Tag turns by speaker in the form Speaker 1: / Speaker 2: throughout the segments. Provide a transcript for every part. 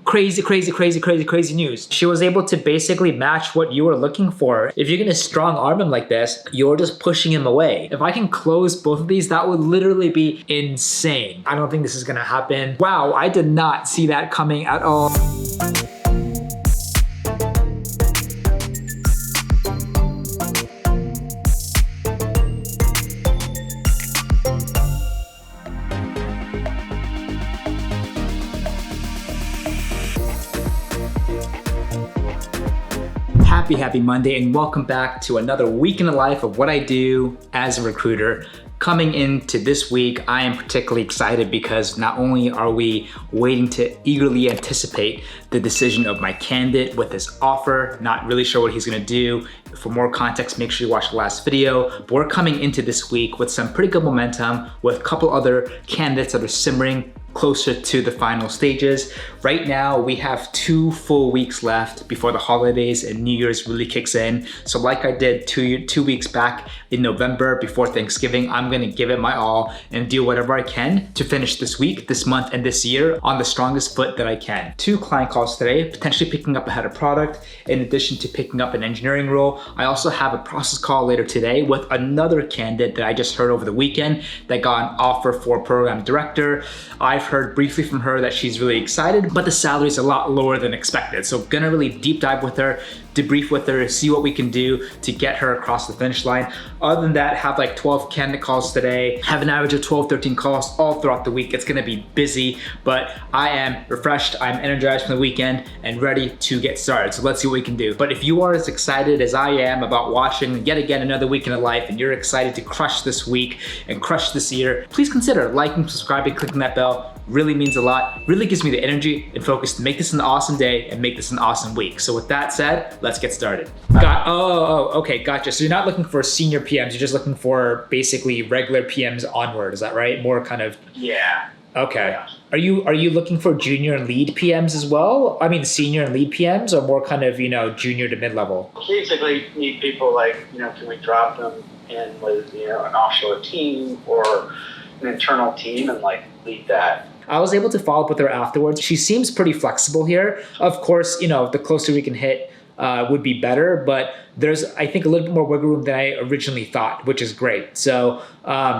Speaker 1: crazy news. She was able to basically match what you were looking for. If you're gonna strong arm him like this, you're just pushing him away. If I can close both of these, that would literally be insane. I don't think this is gonna happen. Wow, I did not see that coming at all. Happy Monday, and welcome back to another week in the life of what I do as a recruiter. Coming into this week, I am particularly excited because not only are we waiting to eagerly anticipate the decision of my candidate with his offer, not really sure what he's gonna do. For more context, make sure you watch the last video. But we're coming into this week with some pretty good momentum with a couple other candidates that are simmering closer to the final stages. Right now, we have 2 full weeks left before the holidays and New Year's really kicks in. So like I did two weeks back in November before Thanksgiving, I'm gonna give it my all and do whatever I can to finish this week, this month, and this year on the strongest foot that I can. 2 client calls today, potentially picking up a head of product, in addition to picking up an engineering role. I also have a process call later today with another candidate that I just heard over the weekend that got an offer for program director. I've heard briefly from her that she's really excited, but the salary is a lot lower than expected. So gonna really deep dive with her, debrief with her, see what we can do to get her across the finish line. Other than that, have like 12 candidate calls today, have an average of 12, 13 calls all throughout the week. It's gonna be busy, but I am refreshed, I'm energized from the weekend and ready to get started. So let's see what we can do. But if you are as excited as I am about watching yet again another week in the life and you're excited to crush this week and crush this year, please consider liking, subscribing, clicking that bell. Really means a lot, really gives me the energy and focus to make this an awesome day and make this an awesome week. So with that said, let's get started. Okay, gotcha. So you're not looking for senior PMs, you're just looking for basically regular PMs onward, is that right? More kind of...
Speaker 2: Yeah.
Speaker 1: Okay.
Speaker 2: Yeah.
Speaker 1: Are you looking for junior and lead PMs as well? I mean, senior and lead PMs, or more kind of, junior to mid-level?
Speaker 2: Basically, need people like, can we drop them in with, an offshore team or an internal team and like lead that?
Speaker 1: I was able to follow up with her afterwards. She seems pretty flexible here. Of course, the closer we can hit would be better, but there's, I think, a little bit more wiggle room than I originally thought, which is great. So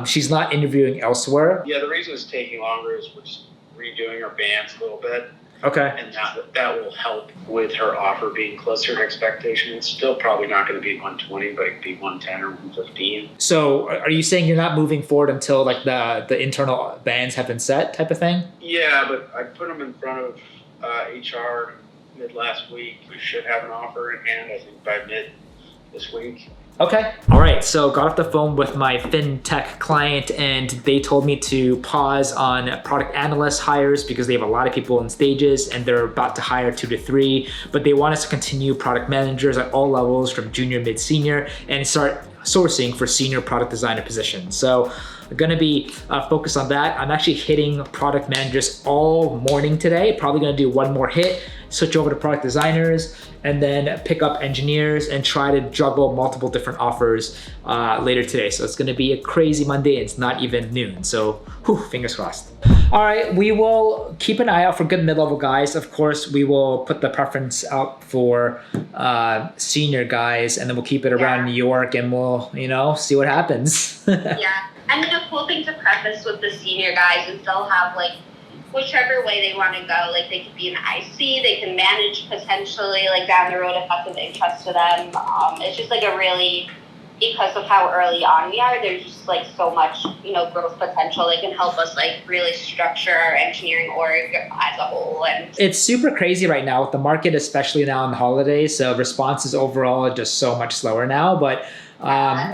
Speaker 1: she's not interviewing elsewhere.
Speaker 2: Yeah, the reason it's taking longer is we're just redoing our bands a little bit.
Speaker 1: Okay.
Speaker 2: And that will help with her offer being closer to expectation. It's still probably not going to be 120, but it could be 110 or 115.
Speaker 1: So are you saying you're not moving forward until like the internal bands have been set type of thing?
Speaker 2: Yeah, but I put them in front of HR mid last week. We should have an offer in hand, I think, by mid this week.
Speaker 1: Okay. All right. So got off the phone with my fintech client and they told me to pause on product analyst hires because they have a lot of people in stages and they're about to hire 2 to 3, but they want us to continue product managers at all levels from junior, mid, senior, and start sourcing for senior product designer positions. So I'm gonna be focused on that. I'm actually hitting product managers all morning today. Probably gonna do one more hit, switch over to product designers, and then pick up engineers and try to juggle multiple different offers later today. So it's gonna be a crazy Monday. It's not even noon. So fingers crossed. All right, we will keep an eye out for good mid-level guys. Of course, we will put the preference out for senior guys, and then we'll keep it around New York and we'll, see what happens.
Speaker 3: Yeah. I mean, the cool thing to preface with the senior guys is they'll have like whichever way they want to go. Like they could be an IC, they can manage potentially like down the road if that's of interest to them. It's just like a really, because of how early on we are, there's just like so much, growth potential. They can help us like really structure our engineering org as a whole. And
Speaker 1: it's super crazy right now with the market, especially now in the holidays. So responses overall are just so much slower now, but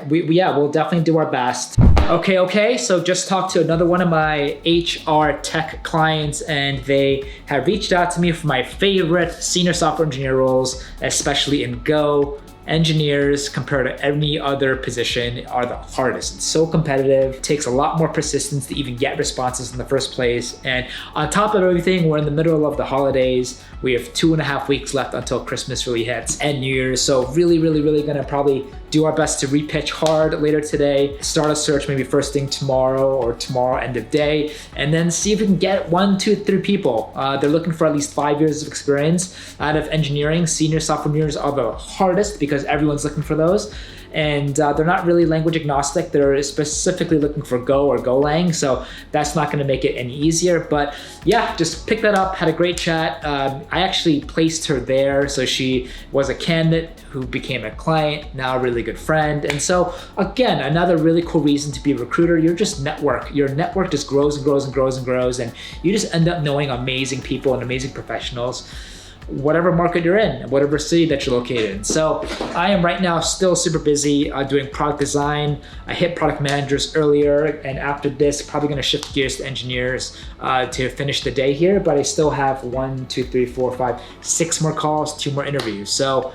Speaker 1: we'll definitely do our best. Okay, so just talked to another one of my HR tech clients and they have reached out to me for my favorite senior software engineer roles, especially in Go. Engineers, compared to any other position, are the hardest. It's so competitive, takes a lot more persistence to even get responses in the first place. And on top of everything, we're in the middle of the holidays. We have 2.5 weeks left until Christmas really hits and New Year's. So really gonna probably do our best to repitch hard later today, start a search maybe first thing tomorrow or tomorrow end of day, and then see if we can get 1, 2, 3 people. They're looking for at least 5 years of experience out of engineering. Senior software engineers are the hardest because everyone's looking for those. And they're not really language agnostic. They're specifically looking for Go or Golang, so that's not gonna make it any easier. But yeah, just pick that up, had a great chat. I actually placed her there, so she was a candidate who became a client, now a really good friend. And so again, another really cool reason to be a recruiter, you're just network. Your network just grows and grows and grows and grows, and you just end up knowing amazing people and amazing professionals, whatever market you're in, whatever city that you're located in. So I am right now still super busy doing product design. I hit product managers earlier, and after this, probably gonna shift gears to engineers to finish the day here, but I still have 1, 2, 3, 4, 5, 6 more calls, 2 more interviews. So,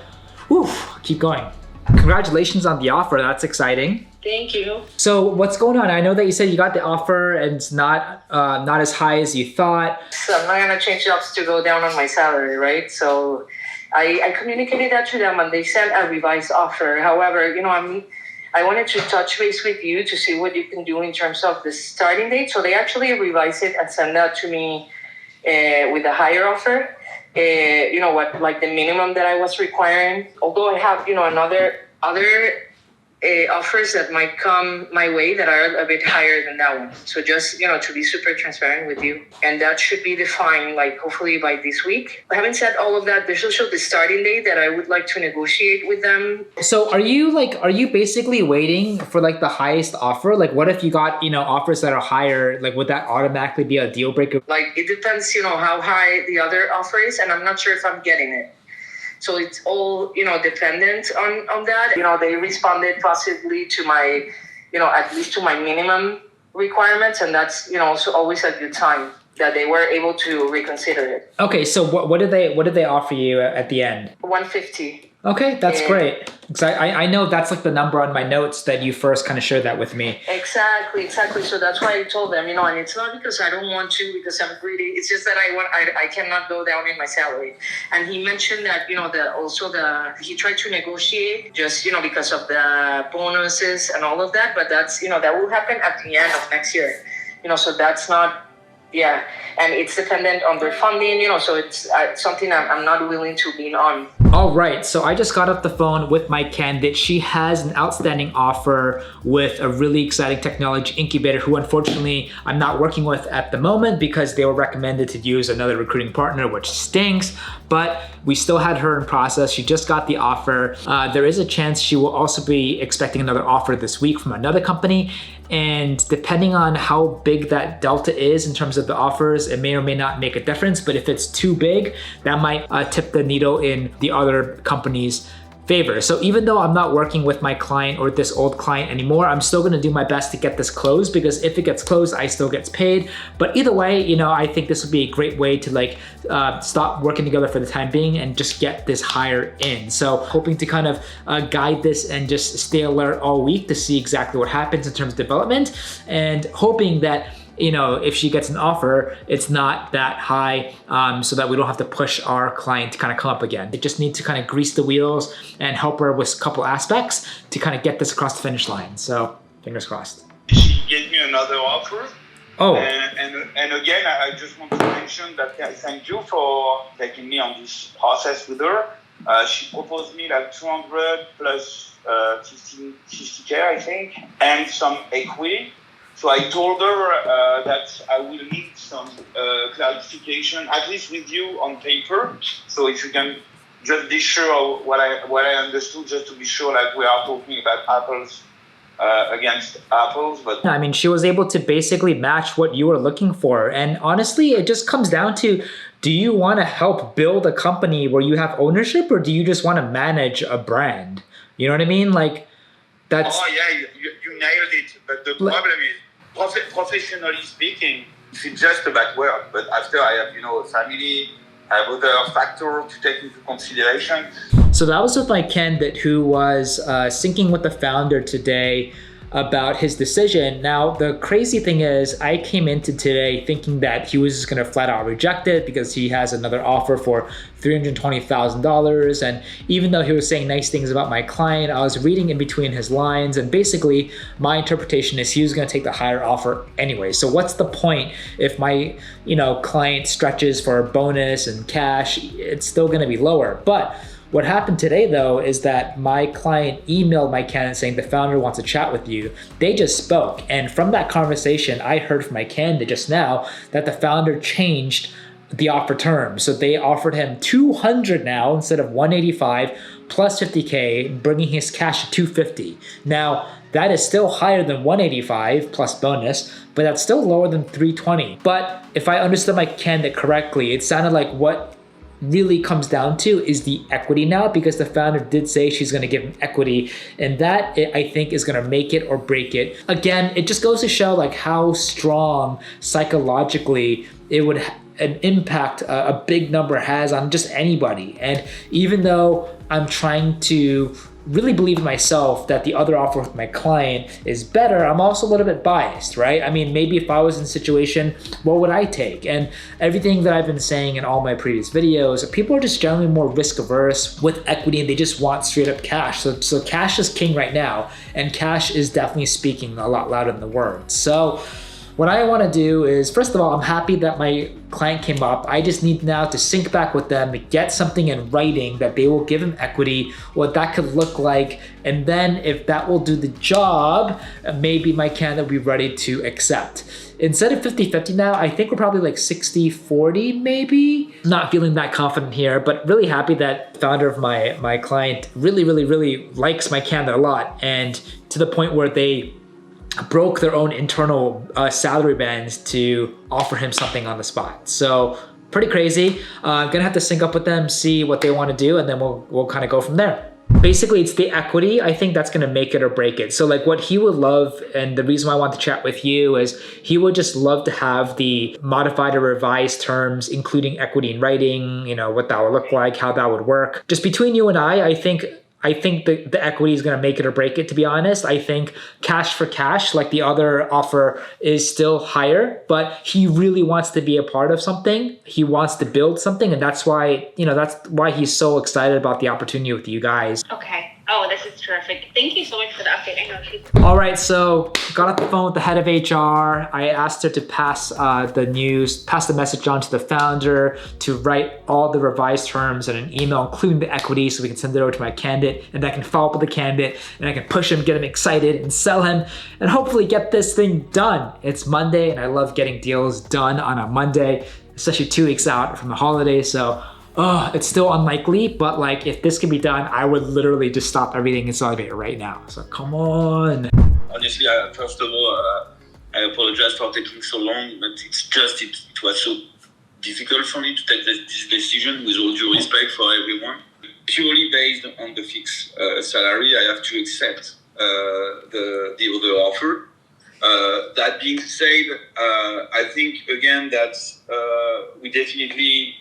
Speaker 1: whew, keep going. Congratulations on the offer, that's exciting.
Speaker 4: Thank you.
Speaker 1: So what's going on? I know that you said you got the offer and it's not as high as you thought.
Speaker 4: So I'm not gonna change jobs to go down on my salary, right? So I communicated that to them and they sent a revised offer. However, I wanted to touch base with you to see what you can do in terms of the starting date. So they actually revised it and sent that to me with a higher offer. Like the minimum that I was requiring. Although I have, other offers that might come my way that are a bit higher than that one. So just, to be super transparent with you. And that should be defined, like, hopefully by this week. Having said all of that, there's also the starting date that I would like to negotiate with them.
Speaker 1: So are you basically waiting for like the highest offer? Like what if you got, offers that are higher, like would that automatically be a deal breaker?
Speaker 4: Like it depends, how high the other offer is, and I'm not sure if I'm getting it. So it's all, dependent on that. They responded positively to my, at least to my minimum requirements. And that's, also always a good time that they were able to reconsider it.
Speaker 1: Okay. So what did they offer you at the end?
Speaker 4: 150.
Speaker 1: Okay. That's great. Because I know that's like the number on my notes that you first kind of shared that with me.
Speaker 4: Exactly. So that's why I told them, and it's not because I don't want to, because I'm greedy. It's just that I cannot go down in my salary. And he mentioned that, he tried to negotiate just, because of the bonuses and all of that. But that's, that will happen at the end of next year, so that's not, yeah. And it's dependent on their funding, so it's something I'm not willing to lean on.
Speaker 1: All right, so I just got off the phone with my candidate. She has an outstanding offer with a really exciting technology incubator who unfortunately I'm not working with at the moment because they were recommended to use another recruiting partner, which stinks, but we still had her in process. She just got the offer. There is a chance she will also be expecting another offer this week from another company. And depending on how big that delta is in terms of the offers, it may or may not make a difference. But if it's too big, that might tip the needle in the other company's favor. So even though I'm not working with my client or this old client anymore, I'm still gonna do my best to get this closed, because if it gets closed, I still get paid. But either way, I think this would be a great way to stop working together for the time being and just get this hire in. So hoping to kind of guide this and just stay alert all week to see exactly what happens in terms of development, and hoping that if she gets an offer, it's not that high, so that we don't have to push our client to kind of come up again. They just need to kind of grease the wheels and help her with a couple aspects to kind of get this across the finish line. So fingers crossed.
Speaker 5: She gave me another offer.
Speaker 1: Oh.
Speaker 5: And again, I just want to mention that thank you for taking me on this process with her. She proposed me like 200 plus 50K, I think, and some equity. So I told her that I will need some clarification, at least with you on paper. So if you can just be sure what I understood, just to be sure that we are talking about apples against apples. But
Speaker 1: I mean, she was able to basically match what you were looking for. And honestly, it just comes down to, do you want to help build a company where you have ownership, or do you just want to manage a brand? You know what I mean? Like, that's...
Speaker 5: Oh yeah, you nailed it. But the problem is, professionally speaking, it's just about work. But after I have, a family, I have other factors to take into consideration.
Speaker 1: So that was with my candidate who was syncing with the founder today. about his decision. Now, the crazy thing is I came into today thinking that he was just going to flat out reject it because he has another offer for $320,000. And even though he was saying nice things about my client, I was reading in between his lines, and basically my interpretation is he was going to take the higher offer anyway. So what's the point if my client stretches for a bonus and cash? It's still going to be lower. But what happened today, though, is that my client emailed my candidate saying the founder wants to chat with you. They just spoke. And from that conversation, I heard from my candidate just now that the founder changed the offer terms. So they offered him 200 now instead of 185 plus 50K, bringing his cash to 250. Now, that is still higher than 185 plus bonus, but that's still lower than 320. But if I understood my candidate correctly, it sounded like what really comes down to is the equity now, because the founder did say she's going to give him equity, and that I think is going to make it or break it. Again, it just goes to show like how strong psychologically it would an impact a big number has on just anybody. And even though I'm trying to really believe in myself that the other offer with my client is better, I'm also a little bit biased, right? I mean, maybe if I was in a situation, what would I take? And everything that I've been saying in all my previous videos, people are just generally more risk averse with equity and they just want straight up cash. So cash is king right now, and cash is definitely speaking a lot louder than the words. So what I want to do is, first of all, I'm happy that my client came up. I just need now to sync back with them to get something in writing that they will give him equity, what that could look like. And then if that will do the job, maybe my candidate will be ready to accept. Instead of 50-50 now, I think we're probably like 60-40 maybe. Not feeling that confident here, but really happy that founder of my client really likes my candidate a lot, and to the point where they broke their own internal salary bands to offer him something on the spot. So pretty crazy. I'm gonna have to sync up with them, see what they want to do, and then we'll kind of go from there. Basically, it's the equity. I think that's gonna make it or break it. So like what he would love, and the reason why I want to chat with you is he would just love to have the modified or revised terms, including equity in writing, what that would look like, how that would work. Just between you and I think the equity is going to make it or break it, to be honest. I think cash for cash, like the other offer, is still higher, but he really wants to be a part of something. He wants to build something, and that's why, that's why he's so excited about the opportunity with you guys.
Speaker 3: Okay. Oh, this is terrific. Thank you so much for the update. I know she's...
Speaker 1: All right, so got off the phone with the head of HR. I asked her to pass the message on to the founder to write all the revised terms in an email, including the equity, so we can send it over to my candidate, and I can follow up with the candidate, and I can push him, get him excited, and sell him, and hopefully get this thing done. It's Monday, and I love getting deals done on a Monday, especially 2 weeks out from the holidays, so it's still unlikely, but like if this can be done, I would literally just stop everything and celebrate right now. So come on.
Speaker 5: Honestly, first of all, I apologize for taking so long, but it was so difficult for me to take this decision, with all due respect for everyone. Purely based on the fixed salary, I have to accept the other offer. That being said, I think again that we definitely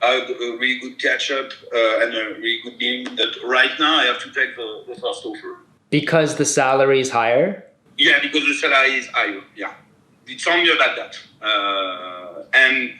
Speaker 5: had a really good catch up and a really good deal. That right now I have to take the first offer. Because
Speaker 1: the salary is higher?
Speaker 5: Yeah, because the salary is higher. Yeah, it's only about that. And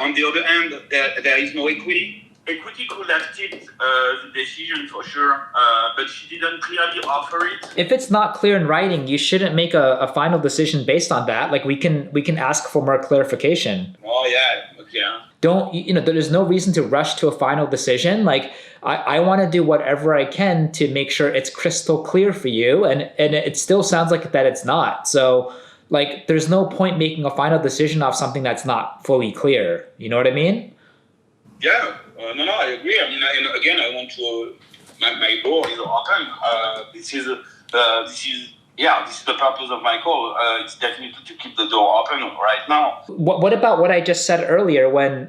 Speaker 5: on the other hand, there is no equity. Equity could have tipped the decision for sure, but she didn't clearly offer it.
Speaker 1: If it's not clear in writing, you shouldn't make a final decision based on that. Like we can ask for more clarification.
Speaker 5: Oh yeah, okay.
Speaker 1: There's no reason to rush to a final decision. Like I want to do whatever I can to make sure it's crystal clear for you, and it still sounds like that it's not. So like there's no point making a final decision off something that's not fully clear. You know what I mean?
Speaker 5: Yeah. No, I agree. I mean, again, I want to. My door is open. This is the purpose of my call. It's definitely to keep the door open right now.
Speaker 1: What about what I just said earlier? When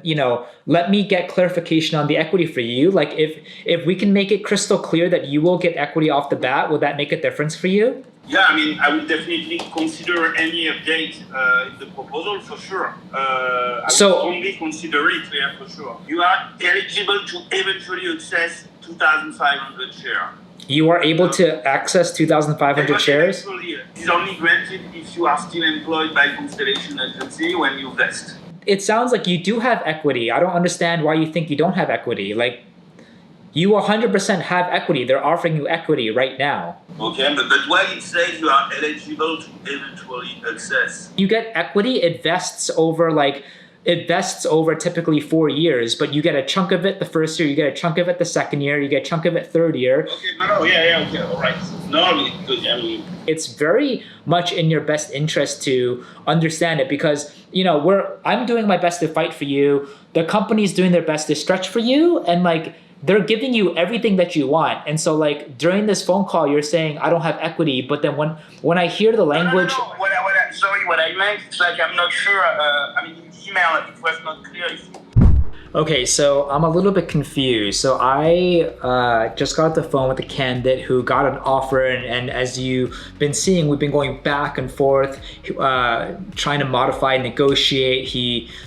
Speaker 1: let me get clarification on the equity for you. Like if we can make it crystal clear that you will get equity off the bat, will that make a difference for you?
Speaker 5: Yeah, I mean, I will definitely consider any update in the proposal for sure. I will only consider it, yeah, for sure. You are eligible to eventually access 2,500 shares.
Speaker 1: You are able to access 2,500 shares?
Speaker 5: It's only granted if you are still employed by Constellation Agency when you vest.
Speaker 1: It sounds like you do have equity. I don't understand why you think you don't have equity. Like, you 100% have equity. They're offering you equity right now.
Speaker 5: Okay, but why it says you are eligible to eventually access?
Speaker 1: You get equity, it vests over typically 4 years, but you get a chunk of it the first year, you get a chunk of it the second year, you get a chunk of it third year.
Speaker 5: Okay, okay, all right. No, good. I mean,
Speaker 1: it's very much in your best interest to understand it because, you know, I'm doing my best to fight for you. The company's doing their best to stretch for you, and like, they're giving you everything that you want. And so like during this phone call, you're saying, I don't have equity. But then when I hear the language.
Speaker 5: No. What I meant, it's like, I'm not sure. I mean, in the email, it was not clear.
Speaker 1: Okay, so I'm a little bit confused. So I just got off the phone with a candidate who got an offer, and as you've been seeing, we've been going back and forth, trying to modify, negotiate.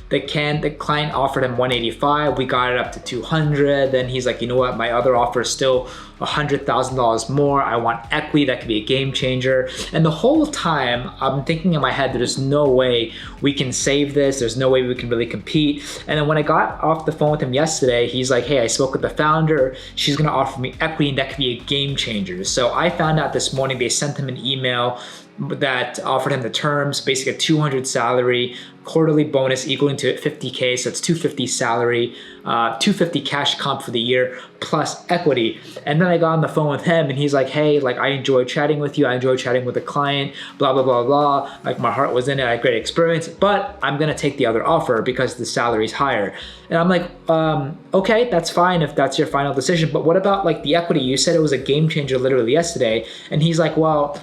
Speaker 1: The client offered him 185. We got it up to 200. Then he's like, you know what? My other offer is still $100,000 more. I want equity. That could be a game changer. And the whole time I'm thinking in my head, there's no way we can save this. There's no way we can really compete. And then when I got off the phone with him yesterday, he's like, hey, I spoke with the founder. She's going to offer me equity, and that could be a game changer. So I found out this morning they sent him an email that offered him the terms, basically a 200 salary, quarterly bonus equaling to 50K, so it's 250 salary, 250 cash comp for the year, plus equity. And then I got on the phone with him, and he's like, hey, like, I enjoyed chatting with you, I enjoyed chatting with the client, blah, blah, blah, blah. Like, my heart was in it, I had great experience, but I'm gonna take the other offer because the salary's higher. And I'm like, okay, that's fine if that's your final decision, but what about like the equity? You said it was a game changer literally yesterday. And he's like, well,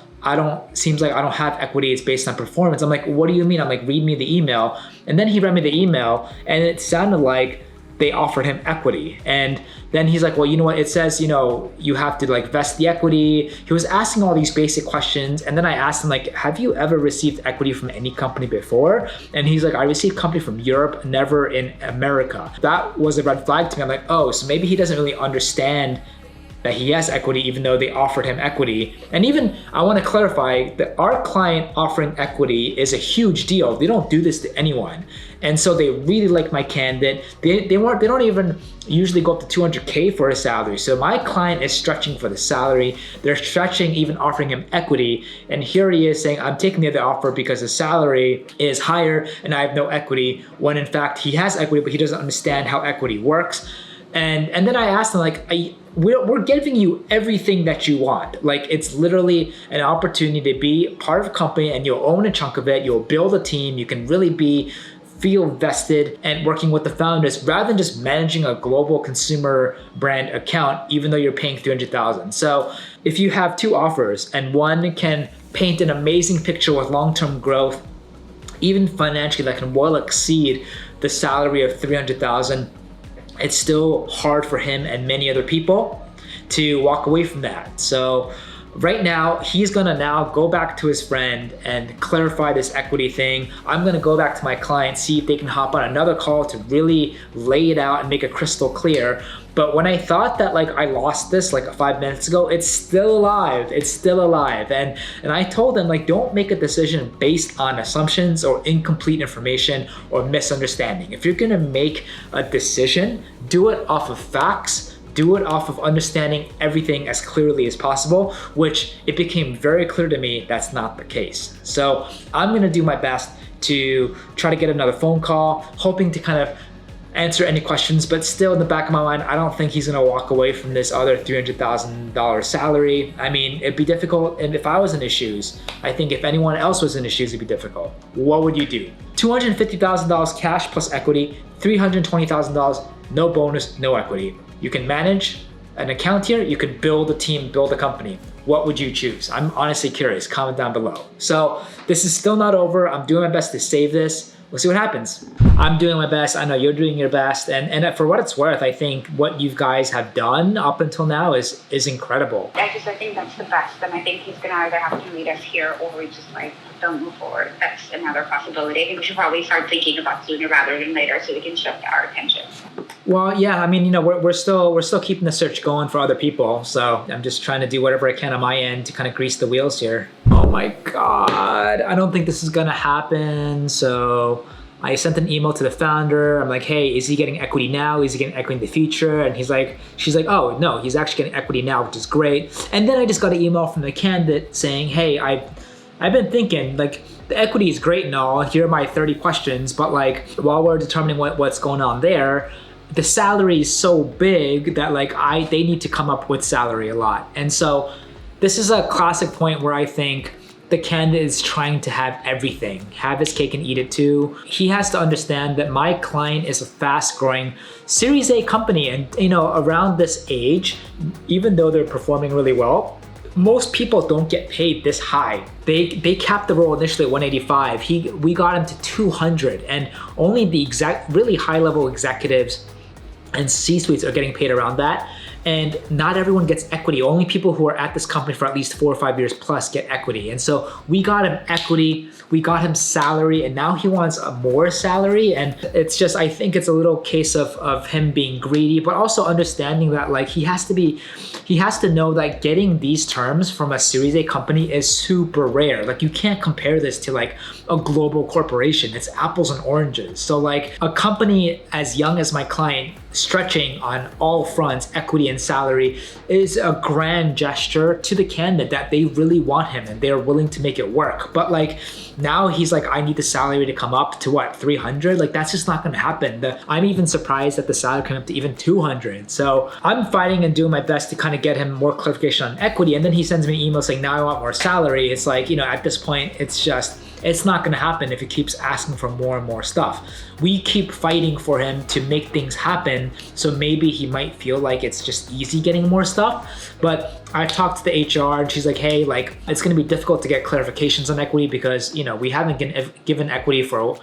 Speaker 1: seems like I don't have equity, it's based on performance. I'm like, what do you mean? I'm like, read me the email. And then he read me the email, and it sounded like they offered him equity. And then he's like, well, you know what? It says, you know, you have to like vest the equity. He was asking all these basic questions. And then I asked him, like, have you ever received equity from any company before? And he's like, I received company from Europe, never in America. That was a red flag to me. I'm like, oh, so maybe he doesn't really understand that he has equity, even though they offered him equity. And even, I want to clarify that our client offering equity is a huge deal. They don't do this to anyone. And so they really like my candidate. They don't even usually go up to 200K for a salary. So my client is stretching for the salary. They're stretching, even offering him equity. And here he is saying, I'm taking the other offer because the salary is higher and I have no equity, when in fact he has equity, but he doesn't understand how equity works. And then I asked him, like, we're giving you everything that you want. Like, it's literally an opportunity to be part of a company, and you'll own a chunk of it. You'll build a team. You can really feel vested and working with the founders rather than just managing a global consumer brand account, even though you're paying $300,000. So if you have two offers and one can paint an amazing picture with long-term growth, even financially, that can well exceed the salary of $300,000, it's still hard for him and many other people to walk away from that. So right now, he's gonna now go back to his friend and clarify this equity thing. I'm gonna go back to my client, see if they can hop on another call to really lay it out and make it crystal clear. But when I thought that like I lost this like 5 minutes ago, it's still alive. It's still alive. And I told them, like, don't make a decision based on assumptions or incomplete information or misunderstanding. If you're gonna make a decision, do it off of facts. Do it off of understanding everything as clearly as possible, which it became very clear to me that's not the case. So I'm gonna do my best to try to get another phone call, hoping to kind of answer any questions, but still in the back of my mind, I don't think he's gonna walk away from this other $300,000 salary. I mean, it'd be difficult, and if I was in his shoes, I think if anyone else was in his shoes, it'd be difficult. What would you do? $250,000 cash plus equity, $320,000, no bonus, no equity. You can manage an account here, you could build a team, build a company. What would you choose? I'm honestly curious, comment down below. So this is still not over. I'm doing my best to save this. We'll see what happens. I'm doing my best. I know you're doing your best. And for what it's worth, I think what you guys have done up until now is incredible.
Speaker 3: I think that's the best. And I think he's gonna either have to meet us here or we just like don't move forward. That's another possibility. I think we should probably start thinking about sooner rather than later so we can shift our attention.
Speaker 1: Well, yeah, I mean, you know, we're still keeping the search going for other people. So I'm just trying to do whatever I can on my end to kind of grease the wheels here. Oh my God, I don't think this is gonna happen. So I sent an email to the founder. I'm like, hey, is he getting equity now? Is he getting equity in the future? And she's like, oh no, he's actually getting equity now, which is great. And then I just got an email from the candidate saying, hey, I've been thinking, like, the equity is great and all. Here are my 30 questions, but like, while we're determining what's going on there, the salary is so big that like they need to come up with salary a lot. And so this is a classic point where I think the candidate is trying to have everything, have his cake and eat it too. He has to understand that my client is a fast growing Series A company. And you know, around this age, even though they're performing really well, most people don't get paid this high. They capped the role initially at 185. We got him to 200, and only the really high level executives and C-suites are getting paid around that. And not everyone gets equity. Only people who are at this company for at least 4 or 5 years plus get equity. And so we got him equity, we got him salary, and now he wants a more salary. And it's just, I think it's a little case of him being greedy, but also understanding that like he has to know that getting these terms from a Series A company is super rare. Like you can't compare this to like a global corporation. It's apples and oranges. So like a company as young as my client stretching on all fronts, equity and salary, is a grand gesture to the candidate that they really want him and they're willing to make it work. But like now he's like, I need the salary to come up to what, 300? Like that's just not gonna happen. I'm even surprised that the salary came up to even 200. So I'm fighting and doing my best to kind of get him more clarification on equity. And then he sends me an email saying, now I want more salary. It's like, you know, at this point, it's not gonna happen if he keeps asking for more and more stuff. We keep fighting for him to make things happen, so maybe he might feel like it's just easy getting more stuff. But I talked to the HR and she's like, hey, like it's gonna be difficult to get clarifications on equity because, you know, we haven't given equity for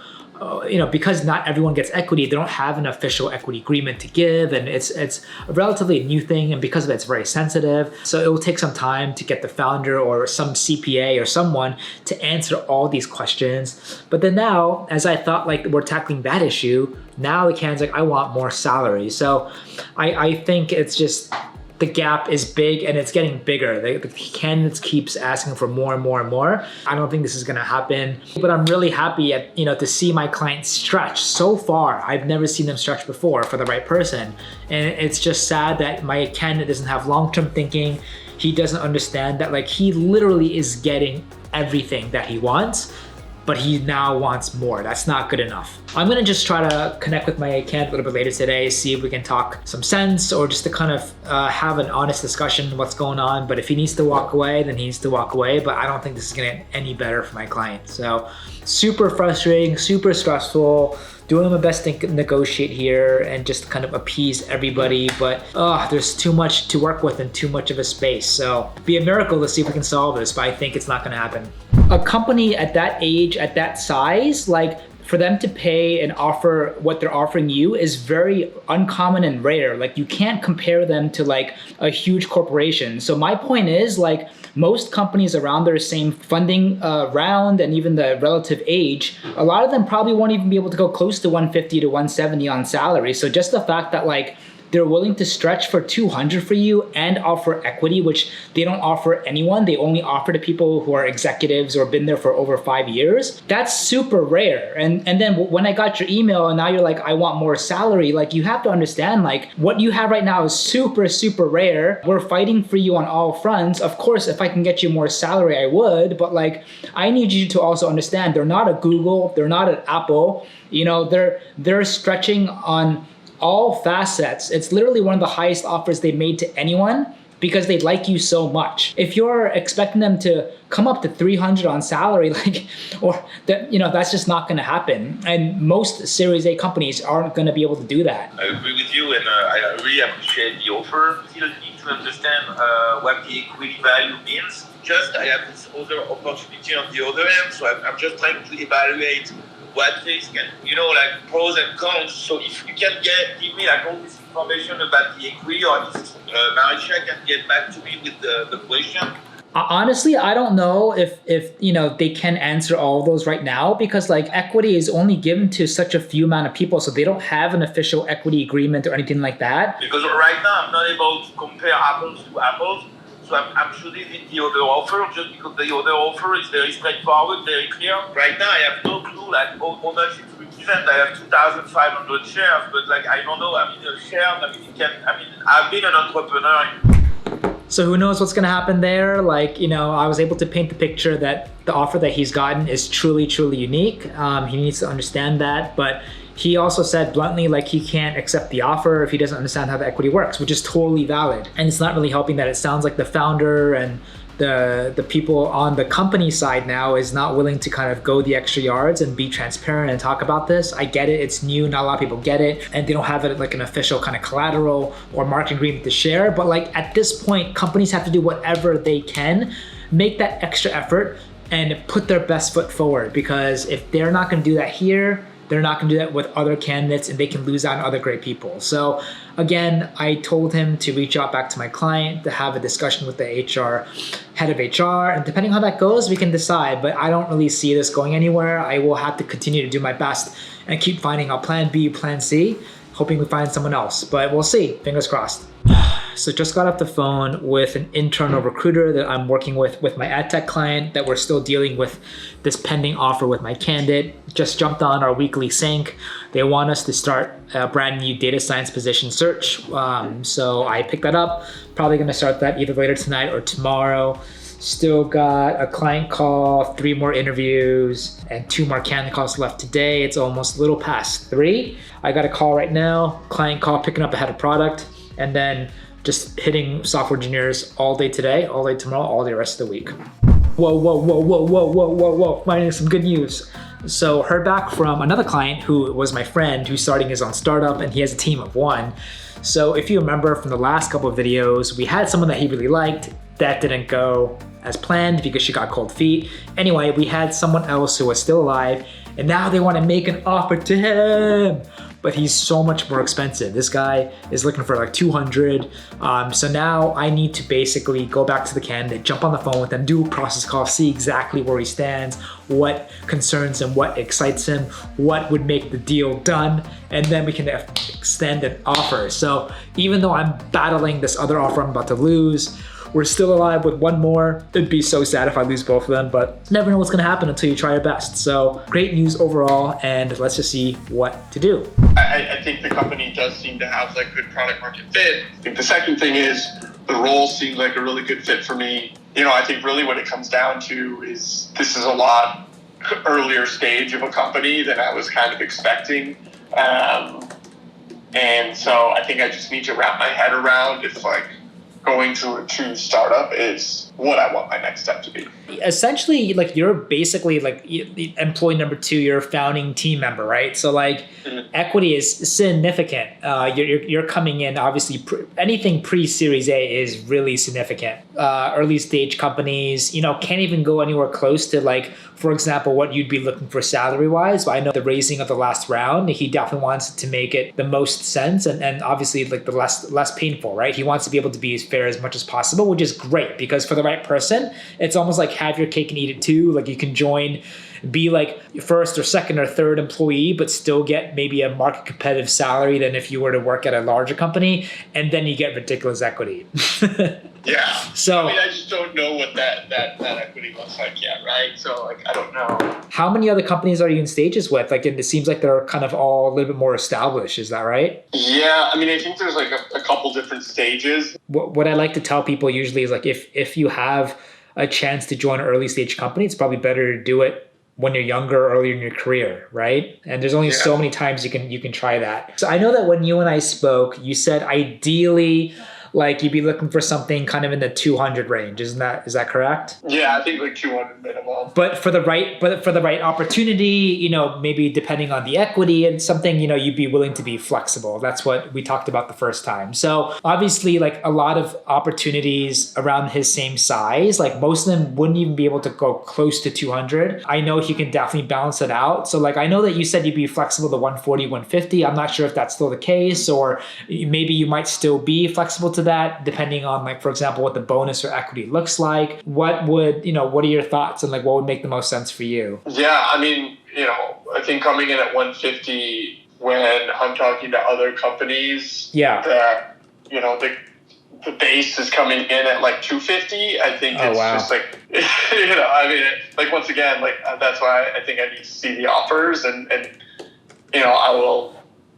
Speaker 1: because not everyone gets equity, they don't have an official equity agreement to give, and it's a relatively new thing, and because of it, it's very sensitive. So it will take some time to get the founder or some CPA or someone to answer all these questions. But then now, as I thought like we're tackling that issue, now the candidate's like, I want more salary. So I think it's just, the gap is big and it's getting bigger. The candidates keeps asking for more and more and more. I don't think this is gonna happen, but I'm really happy to see my client stretch so far. I've never seen them stretch before for the right person. And it's just sad that my candidate doesn't have long-term thinking. He doesn't understand that like he literally is getting everything that he wants, but he now wants more. That's not good enough. I'm gonna just try to connect with my candidate a little bit later today, see if we can talk some sense or just to kind of have an honest discussion what's going on. But if he needs to walk away, then he needs to walk away. But I don't think this is gonna get any better for my client. So super frustrating, super stressful, doing my best to negotiate here and just kind of appease everybody. But there's too much to work with and too much of a space. So it'd be a miracle to see if we can solve this, but I think it's not gonna happen. A company at that age, at that size, like for them to pay and offer what they're offering you is very uncommon and rare. Like you can't compare them to like a huge corporation. So my point is like most companies around their same funding round and even the relative age, a lot of them probably won't even be able to go close to 150 to 170 on salary. So just the fact that like they're willing to stretch for 200 for you and offer equity, which they don't offer anyone. They only offer to people who are executives or been there for over 5 years. That's super rare. And then when I got your email and now you're like, I want more salary, like you have to understand like what you have right now is super, super rare. We're fighting for you on all fronts. Of course, if I can get you more salary, I would, but like I need you to also understand they're not a Google, they're not an Apple, they're stretching on all facets. It's literally one of the highest offers they've made to anyone because they like you so much. If you're expecting them to come up to 300 on salary, that's just not gonna happen. And most Series A companies aren't gonna be able to do that.
Speaker 6: I agree with you, and I really appreciate the offer. Still need to understand what the equity value means. Just I have this other opportunity on the other end, so I'm just trying to evaluate what things can, like pros and cons. So if you can give me like all this information about the equity, or if Maricia can get back to me with the question,
Speaker 1: Honestly, I don't know if they can answer all of those right now, because like equity is only given to such a few amount of people, so they don't have an official equity agreement or anything like that.
Speaker 6: Because right now I'm not able to compare apples to apples, so I'm choosing the other offer just because the other offer is very straightforward, very clear. Right now I have no clue like how much it represents. I have 2,500 shares, but like I don't know. I mean, the shares. I've been an entrepreneur.
Speaker 1: So who knows what's going to happen there? Like, I was able to paint the picture that the offer that he's gotten is truly, truly unique. He needs to understand that, but he also said bluntly, like, he can't accept the offer if he doesn't understand how the equity works, which is totally valid. And it's not really helping that it sounds like the founder and the people on the company side now is not willing to kind of go the extra yards and be transparent and talk about this. I get it, it's new, not a lot of people get it, and they don't have it like an official kind of collateral or market agreement to share. But like at this point, companies have to do whatever they can, make that extra effort and put their best foot forward, because if they're not going to do that here, they're not going to do that with other candidates, and they can lose out on other great people. So again, I told him to reach out back to my client to have a discussion with the head of HR, and depending on how that goes, we can decide. But I don't really see this going anywhere. I will have to continue to do my best and keep finding a plan B, plan C, hoping we find someone else. But we'll see, fingers crossed. So just got off the phone with an internal recruiter that I'm working with my ad tech client, that we're still dealing with this pending offer with my candidate. Just jumped on our weekly sync. They want us to start a brand new data science position search. So I picked that up. Probably gonna start that either later tonight or tomorrow. Still got a client call, 3 more interviews, and 2 more candidate calls left today. It's almost a little past 3. I got a call right now, client call, picking up a head of product, and then just hitting software engineers all day today, all day tomorrow, all day rest of the week. Whoa. Finding some good news. So heard back from another client who was my friend, who's starting his own startup, and he has a team of 1. So if you remember from the last couple of videos, we had someone that he really liked. That didn't go as planned because she got cold feet. Anyway, we had someone else who was still alive, and now they want to make an offer to him. But he's so much more expensive. This guy is looking for like 200. So now I need to basically go back to the candidate, jump on the phone with them, do a process call, see exactly where he stands, what concerns him, what excites him, what would make the deal done, and then we can extend an offer. So even though I'm battling this other offer I'm about to lose, we're still alive with 1 more. It'd be so sad if I lose both of them, but never know what's gonna happen until you try your best. So great news overall, and let's just see what to do.
Speaker 7: I think the company does seem to have like good product market fit. I think the second thing is the role seems like a really good fit for me. I think really what it comes down to is this is a lot earlier stage of a company than I was kind of expecting. And so I think I just need to wrap my head around if like going to a true startup is what I want my next step to be.
Speaker 1: Essentially, like you're basically like employee number 2, you're a founding team member, right? So like equity is significant. You're coming in, obviously anything pre-Series A is really significant. Early stage companies, can't even go anywhere close to like, for example, what you'd be looking for salary-wise. I know the raising of the last round, he definitely wants to make it the most sense and obviously like the less painful, right? He wants to be able to be as fair as much as possible, which is great because for the right person, it's almost like have your cake and eat it too. Like you can join, be like first or second or third employee, but still get maybe a market competitive salary than if you were to work at a larger company, and then you get ridiculous equity.
Speaker 7: Yeah.
Speaker 1: So
Speaker 7: I just don't know what that equity looks like yet, right? So like I don't know.
Speaker 1: How many other companies are you in stages with? Like it seems like they're kind of all a little bit more established. Is that right?
Speaker 7: Yeah, I think there's like a couple different stages.
Speaker 1: What I like to tell people usually is like if you have a chance to join an early stage company, it's probably better to do it when you're younger, earlier in your career, right? And there's only so many times you can try that. So I know that when you and I spoke, you said ideally like you'd be looking for something kind of in the 200 range. Is that correct?
Speaker 7: Yeah, I think like 200 minimum.
Speaker 1: But for the right opportunity, maybe depending on the equity and something, you'd be willing to be flexible. That's what we talked about the first time. So obviously like a lot of opportunities around his same size, like most of them wouldn't even be able to go close to 200. I know he can definitely balance it out. So like, I know that you said you'd be flexible to 140, 150. I'm not sure if that's still the case, or maybe you might still be flexible to to that, depending on like, for example, what the bonus or equity looks like. What are your thoughts and like what would make the most sense for you?
Speaker 7: Yeah, I mean, I think coming in at 150 when I'm talking to other companies that, the base is coming in at like 250. I think it's just like, like once again, like that's why I think I need to see the offers and I will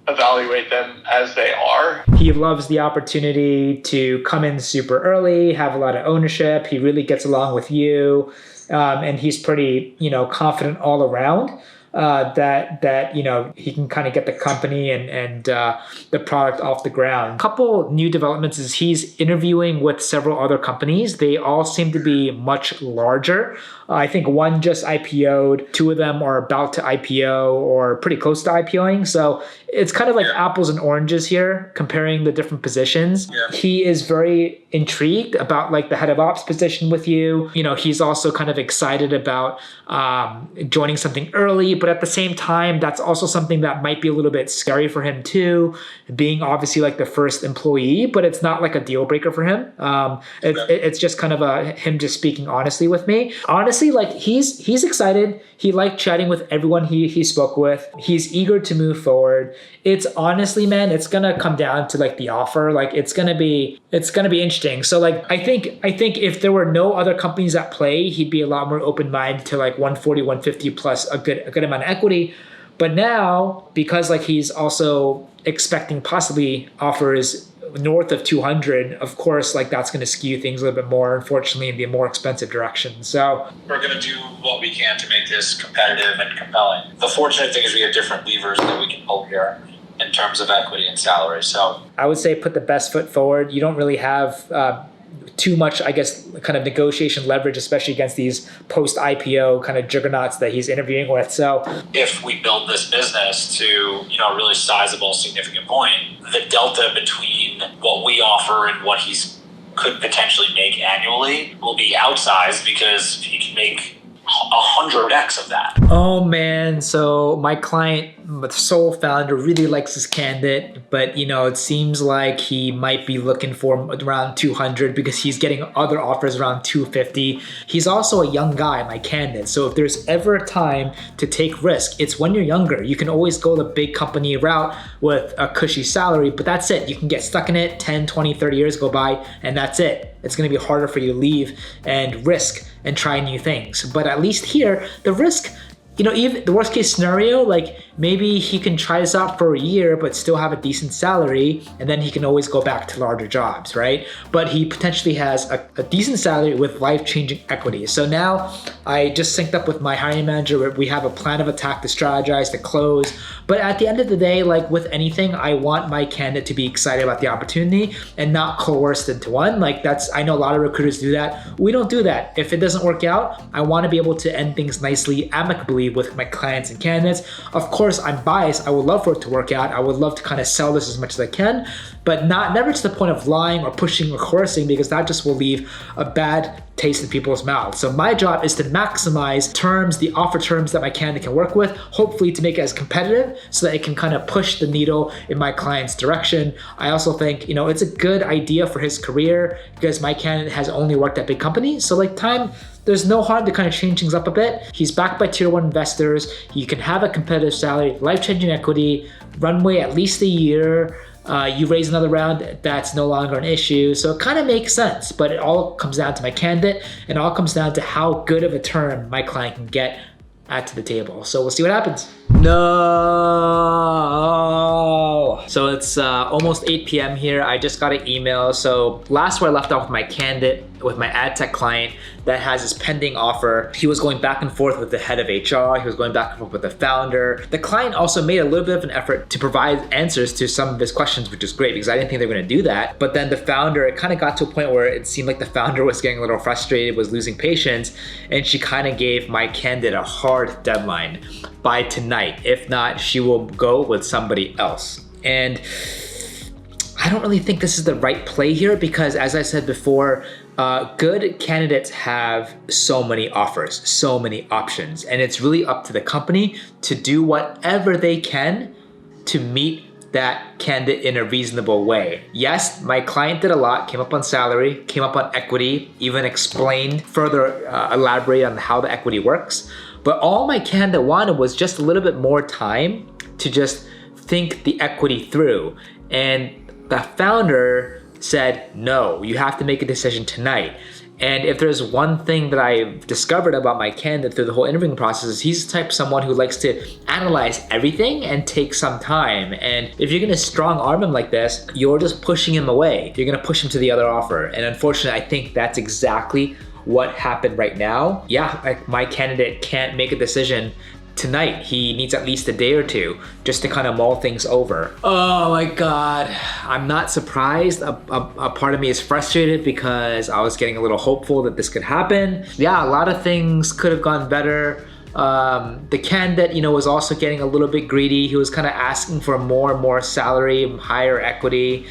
Speaker 7: evaluate them as they are.
Speaker 1: He loves the opportunity to come in super early, have a lot of ownership. He really gets along with you. And he's pretty, confident all around. That he can kind of get the company and the product off the ground. A couple new developments is he's interviewing with several other companies. They all seem to be much larger. I think one just IPO'd, two of them are about to IPO or pretty close to IPOing. So it's kind of like apples and oranges here, comparing the different positions. Yeah. He is very intrigued about like the head of ops position with you. He's also kind of excited about joining something early, but at the same time, that's also something that might be a little bit scary for him too, being obviously like the first employee, but it's not like a deal breaker for him. It's just kind of him just speaking honestly with me. Honestly, like he's excited. He liked chatting with everyone he spoke with. He's eager to move forward. It's honestly, man, it's gonna come down to like the offer. Like it's gonna be interesting. So like I think if there were no other companies at play, he'd be a lot more open-minded to like 140, 150 plus a good amount of equity. But now, because like he's also expecting possibly offers north of 200, of course, like that's going to skew things a little bit more, unfortunately, in the more expensive direction. So
Speaker 8: we're going to do what we can to make this competitive and compelling. The fortunate thing is we have different levers that we can pull here in terms of equity and salary. So
Speaker 1: I would say put the best foot forward. You don't really have too much, I guess, kind of negotiation leverage, especially against these post-IPO kind of juggernauts that he's interviewing with. So
Speaker 8: if we build this business to, a really sizable, significant point, the delta between what we offer and what he's could potentially make annually will be outsized because he can make 100x of that.
Speaker 1: Oh man, so my client, the sole founder, really likes this candidate, but it seems like he might be looking for around 200 because he's getting other offers around 250. He's also a young guy, my candidate. So if there's ever a time to take risk, it's when you're younger. You can always go the big company route with a cushy salary, but that's it. You can get stuck in it, 10, 20, 30 years go by, and that's it. It's going to be harder for you to leave and risk and try new things. But at least here, the risk, even the worst case scenario, like maybe he can try this out for a year, but still have a decent salary, and then he can always go back to larger jobs, right? But he potentially has a decent salary with life-changing equity. So now I just synced up with my hiring manager. We have a plan of attack to strategize, to close. But at the end of the day, like with anything, I want my candidate to be excited about the opportunity and not coerced into one. Like I know a lot of recruiters do that. We don't do that. If it doesn't work out, I want to be able to end things nicely, amicably with my clients and candidates. Of course, I'm biased. I would love for it to work out. I would love to kind of sell this as much as I can, but never to the point of lying or pushing or coercing, because that just will leave a bad taste in people's mouths. So my job is to maximize terms, the offer terms that my candidate can work with, hopefully to make it as competitive so that it can kind of push the needle in my client's direction. I also think, it's a good idea for his career because my candidate has only worked at big companies. So there's no harm to kind of change things up a bit. He's backed by tier 1 investors. You can have a competitive salary, life-changing equity, runway at least a year. You raise another round, that's no longer an issue. So it kind of makes sense, but it all comes down to my candidate, and it all comes down to how good of a term my client can get to the table. So we'll see what happens. No. So it's almost 8 p.m. here. I just got an email. So last where I left off with my candidate, with my ad tech client that has his pending offer, he was going back and forth with the head of HR. He was going back and forth with the founder. The client also made a little bit of an effort to provide answers to some of his questions, which is great because I didn't think they were going to do that. But then the founder, it kind of got to a point where it seemed like the founder was getting a little frustrated, was losing patience, and she kind of gave my candidate a hard deadline by tonight. If not, she will go with somebody else. And I don't really think this is the right play here because, as I said before, good candidates have so many offers, so many options, and it's really up to the company to do whatever they can to meet that candidate in a reasonable way. Yes, my client did a lot, came up on salary, came up on equity, even explained further, elaborate on how the equity works. But all my candidate wanted was just a little bit more time to just think the equity through. And the founder said, no, you have to make a decision tonight. And if there's one thing that I've discovered about my candidate through the whole interviewing process is he's the type of someone who likes to analyze everything and take some time. And if you're gonna strong arm him like this, you're just pushing him away. You're gonna push him to the other offer. And unfortunately, I think that's exactly what happened right now. Yeah, my candidate can't make a decision tonight. He needs at least a day or two just to kind of mull things over. Oh my God, I'm not surprised. A part of me is frustrated because I was getting a little hopeful that this could happen. Yeah, a lot of things could have gone better. The candidate, was also getting a little bit greedy. He was kind of asking for more and more salary, higher equity.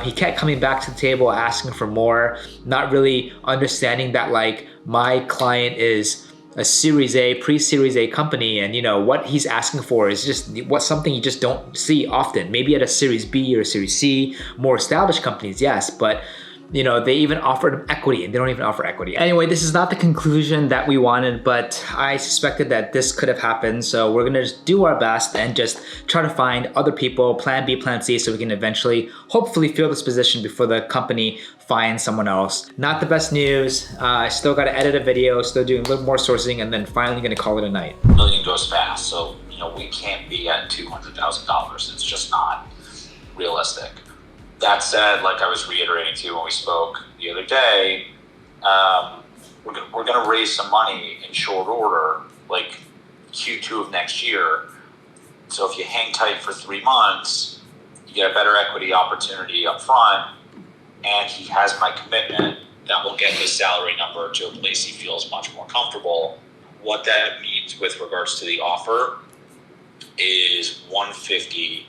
Speaker 1: He kept coming back to the table asking for more, not really understanding that like my client is a Series A, pre-Series A company, and what he's asking for is just something you just don't see often. Maybe at a Series B or a Series C, more established companies, yes, but they even offered him equity and they don't even offer equity. Anyway, this is not the conclusion that we wanted, but I suspected that this could have happened. So we're gonna just do our best and just try to find other people, plan B, plan C, so we can eventually, hopefully fill this position before the company finds someone else. Not the best news. I still gotta edit a video, still doing a little more sourcing, and then finally gonna call it a night.
Speaker 8: $1 million goes fast, so we can't be at $200,000. It's just not realistic. That said, like I was reiterating to you when we spoke the other day, we're going to raise some money in short order, like Q2 of next year. So if you hang tight for 3 months, you get a better equity opportunity up front, and he has my commitment that will get his salary number to a place he feels much more comfortable. What that means with regards to the offer is $150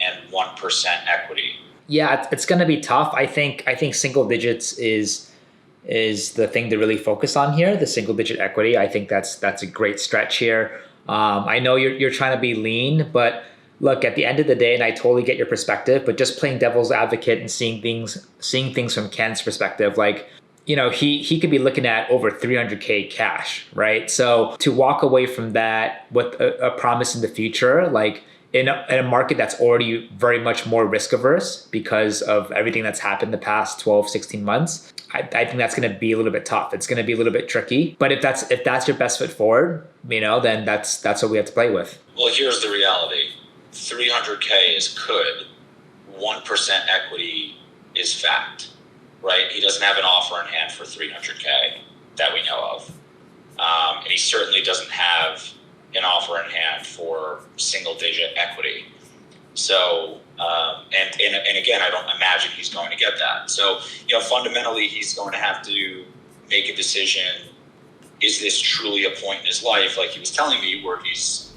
Speaker 8: and 1% equity.
Speaker 1: Yeah, it's gonna be tough. I think single digits is the thing to really focus on here. The single digit equity. I think that's a great stretch here. I know you're trying to be lean, but look, at the end of the day, and I totally get your perspective, but just playing devil's advocate and seeing things from Ken's perspective, like he could be looking at over 300K cash, right? So to walk away from that with a promise in the future, like in a market that's already very much more risk averse because of everything that's happened the past 12, 16 months, I think that's going to be a little bit tough. It's going to be a little bit tricky. But if that's your best foot forward, then that's what we have to play with.
Speaker 8: Well, here's the reality. 300K is could. 1% equity is fact, right? He doesn't have an offer in hand for 300K that we know of. And he certainly doesn't have an offer in hand for single digit equity. So, and again, I don't imagine he's going to get that. So, fundamentally, he's going to have to make a decision. Is this truly a point in his life, like he was telling me, where he's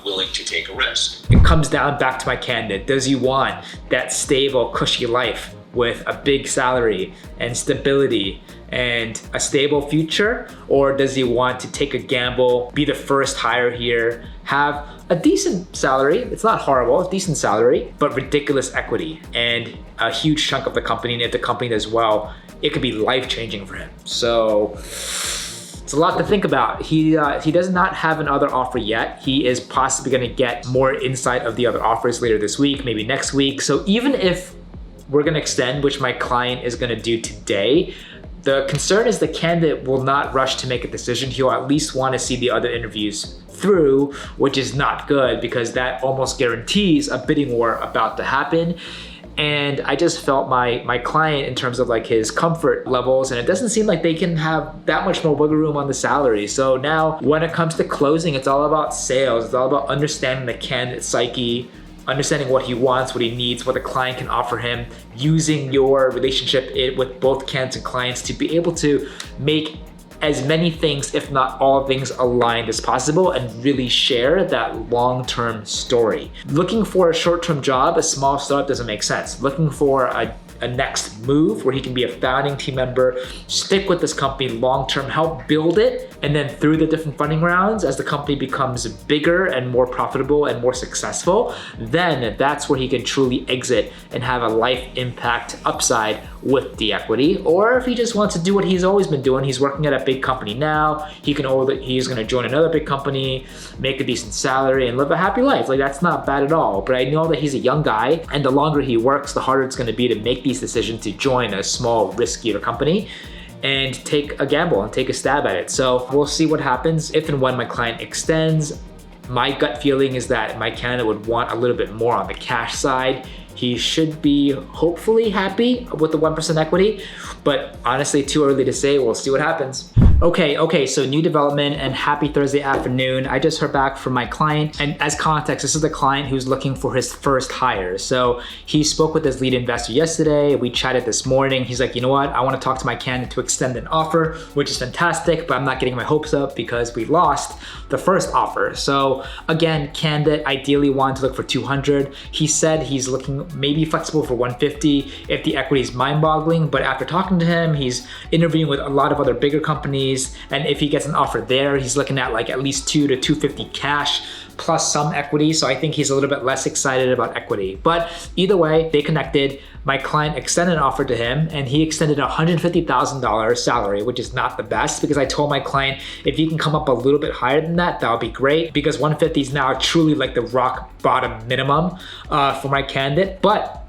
Speaker 8: willing to take a risk?
Speaker 1: It comes down back to my candidate. Does he want that stable, cushy life with a big salary and stability and a stable future? Or does he want to take a gamble, be the first hire here, have a decent salary, it's not horrible, a decent salary, but ridiculous equity and a huge chunk of the company, and if the company does well, it could be life-changing for him. So it's a lot to think about. He does not have another offer yet. He is possibly gonna get more insight of the other offers later this week, maybe next week. So even if we're gonna extend, which my client is gonna do today, the concern is the candidate will not rush to make a decision. He'll at least want to see the other interviews through, which is not good because that almost guarantees a bidding war about to happen. And I just felt my client in terms of like his comfort levels, and it doesn't seem like they can have that much more wiggle room on the salary. So now when it comes to closing, it's all about sales. It's all about understanding the candidate's psyche, understanding what he wants, what he needs, what the client can offer him, using your relationship with both candidates and clients to be able to make as many things, if not all things, aligned as possible and really share that long-term story. Looking for a short-term job, a small startup doesn't make sense. Looking for a a next move where he can be a founding team member, stick with this company long-term, help build it, and then through the different funding rounds, as the company becomes bigger and more profitable and more successful, then that's where he can truly exit and have a life impact upside with the equity. Or if he just wants to do what he's always been doing, he's working at a big company now, he's gonna join another big company, make a decent salary, and live a happy life. Like, that's not bad at all. But I know that he's a young guy, and the longer he works, the harder it's gonna be to make these decisions to join a small, riskier company and take a gamble and take a stab at it. So we'll see what happens if and when my client extends. My gut feeling is that my candidate would want a little bit more on the cash side. He should be hopefully happy with the 1% equity, but honestly, too early to say. We'll see what happens. Okay, so new development and happy Thursday afternoon. I just heard back from my client, and as context, this is the client who's looking for his first hire. So he spoke with his lead investor yesterday. We chatted this morning. He's like, you know what? I want to talk to my candidate to extend an offer, which is fantastic, but I'm not getting my hopes up because we lost the first offer. So again, candidate ideally wanted to look for 200. He said he's looking maybe flexible for 150 if the equity is mind-boggling, but after talking to him, he's interviewing with a lot of other bigger companies, and if he gets an offer there, he's looking at like at least 2 to 250 cash plus some equity. So I think he's a little bit less excited about equity. But either way, they connected. My client extended an offer to him, and he extended a $150,000 salary, which is not the best, because I told my client if he can come up a little bit higher than that, that would be great, because 150 is now truly like the rock bottom minimum for my candidate. But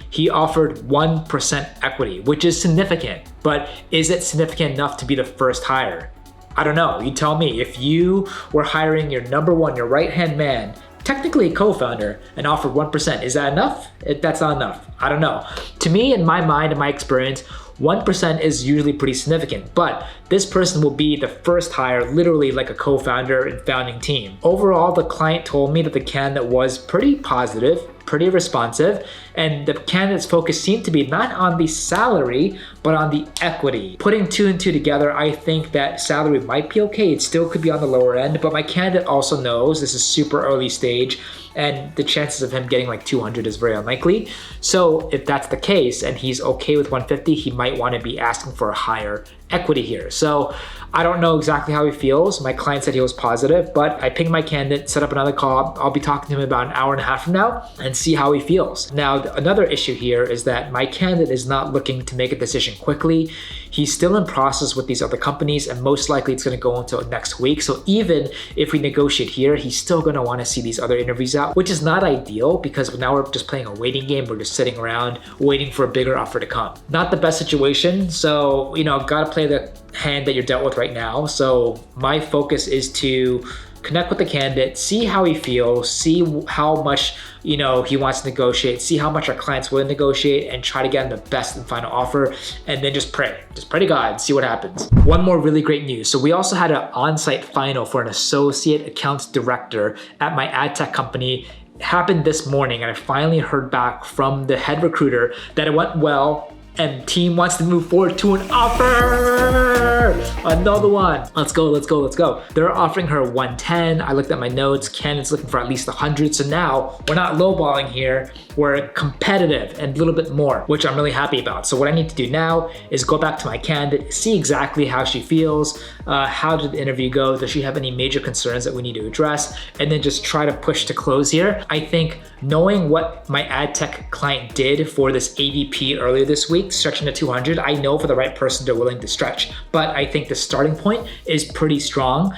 Speaker 1: he offered 1% equity, which is significant, but is it significant enough to be the first hire? I don't know, you tell me. If you were hiring your number one, your right-hand man, technically a co-founder, and offered 1%, is that enough? That's not enough, I don't know. To me, in my mind, in my experience, 1% is usually pretty significant, but this person will be the first hire, literally like a co-founder and founding team. Overall, the client told me that the candidate was pretty positive, pretty responsive, and the candidate's focus seemed to be not on the salary, but on the equity. Putting 2 and 2 together, I think that salary might be okay. It still could be on the lower end, but my candidate also knows this is super early stage, and the chances of him getting like 200 is very unlikely. So if that's the case and he's okay with 150, he might want to be asking for a higher equity here. So I don't know exactly how he feels. My client said he was positive, but I pinged my candidate, set up another call. I'll be talking to him about an hour and a half from now and see how he feels. Now, another issue here is that my candidate is not looking to make a decision quickly. He's still in process with these other companies, and most likely it's going to go until next week. So even if we negotiate here, he's still going to want to see these other interviews out, which is not ideal, because now we're just playing a waiting game. We're just sitting around waiting for a bigger offer to come. Not the best situation. So, gotta play the hand that you're dealt with right now. So my focus is to connect with the candidate, see how he feels, see how much he wants to negotiate, see how much our clients will negotiate, and try to get him the best and final offer, and then just pray to God, see what happens. One more really great news. So we also had an on-site final for an associate accounts director at my ad tech company. It happened this morning, and I finally heard back from the head recruiter that it went well, and team wants to move forward to an offer. Another one. Let's go. They're offering her 110. I looked at my notes. Candidate's looking for at least 100. So now we're not lowballing here. We're competitive and a little bit more, which I'm really happy about. So what I need to do now is go back to my candidate, see exactly how she feels, how did the interview go, does she have any major concerns that we need to address, and then just try to push to close here. I think knowing what my ad tech client did for this AVP earlier this week, stretching to 200, I know for the right person they're willing to stretch, but I think the starting point is pretty strong.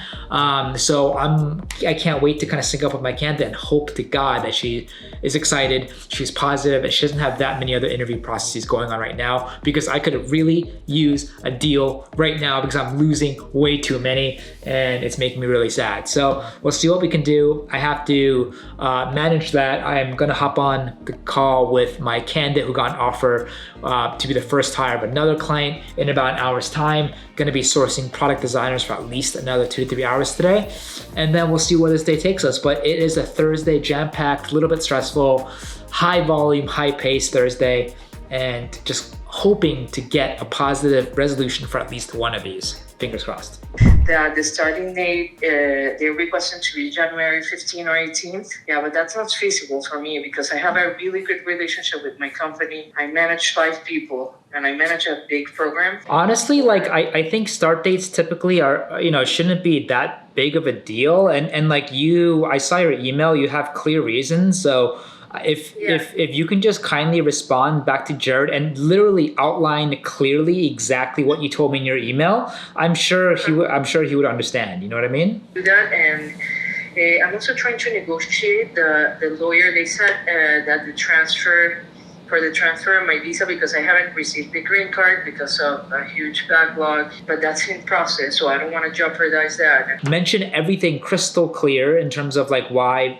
Speaker 1: So I can't wait to kind of sync up with my candidate and hope to God that she is excited, she's positive, and she doesn't have that many other interview processes going on right now, because I could really use a deal right now because I'm losing way too many and it's making me really sad. So we'll see what we can do. I have to manage that. I'm gonna hop on the call with my candidate who got an offer to be the first hire of another client in about an hour's time. Gonna be sourcing product designers for at least another 2 to 3 hours today. And then we'll see where this day takes us. But it is a Thursday, jam-packed, a little bit stressful, high volume, high pace Thursday, and just hoping to get a positive resolution for at least one of these. Fingers crossed.
Speaker 4: that the starting date, they're requesting to be January 15 or 18th. Yeah, but that's not feasible for me because I have a really good relationship with my company. I manage 5 people and I manage a big program.
Speaker 1: Honestly, like I think start dates typically are, shouldn't be that big of a deal. And like I saw your email, you have clear reasons. So if you can just kindly respond back to Jared and literally outline clearly exactly what you told me in your email, I'm sure he would understand. You know what I mean?
Speaker 4: Do that, and I'm also trying to negotiate the lawyer. They said that the transfer of my visa, because I haven't received the green card because of a huge backlog, but that's in process, so I don't want to jeopardize that.
Speaker 1: Mention everything crystal clear in terms of like why,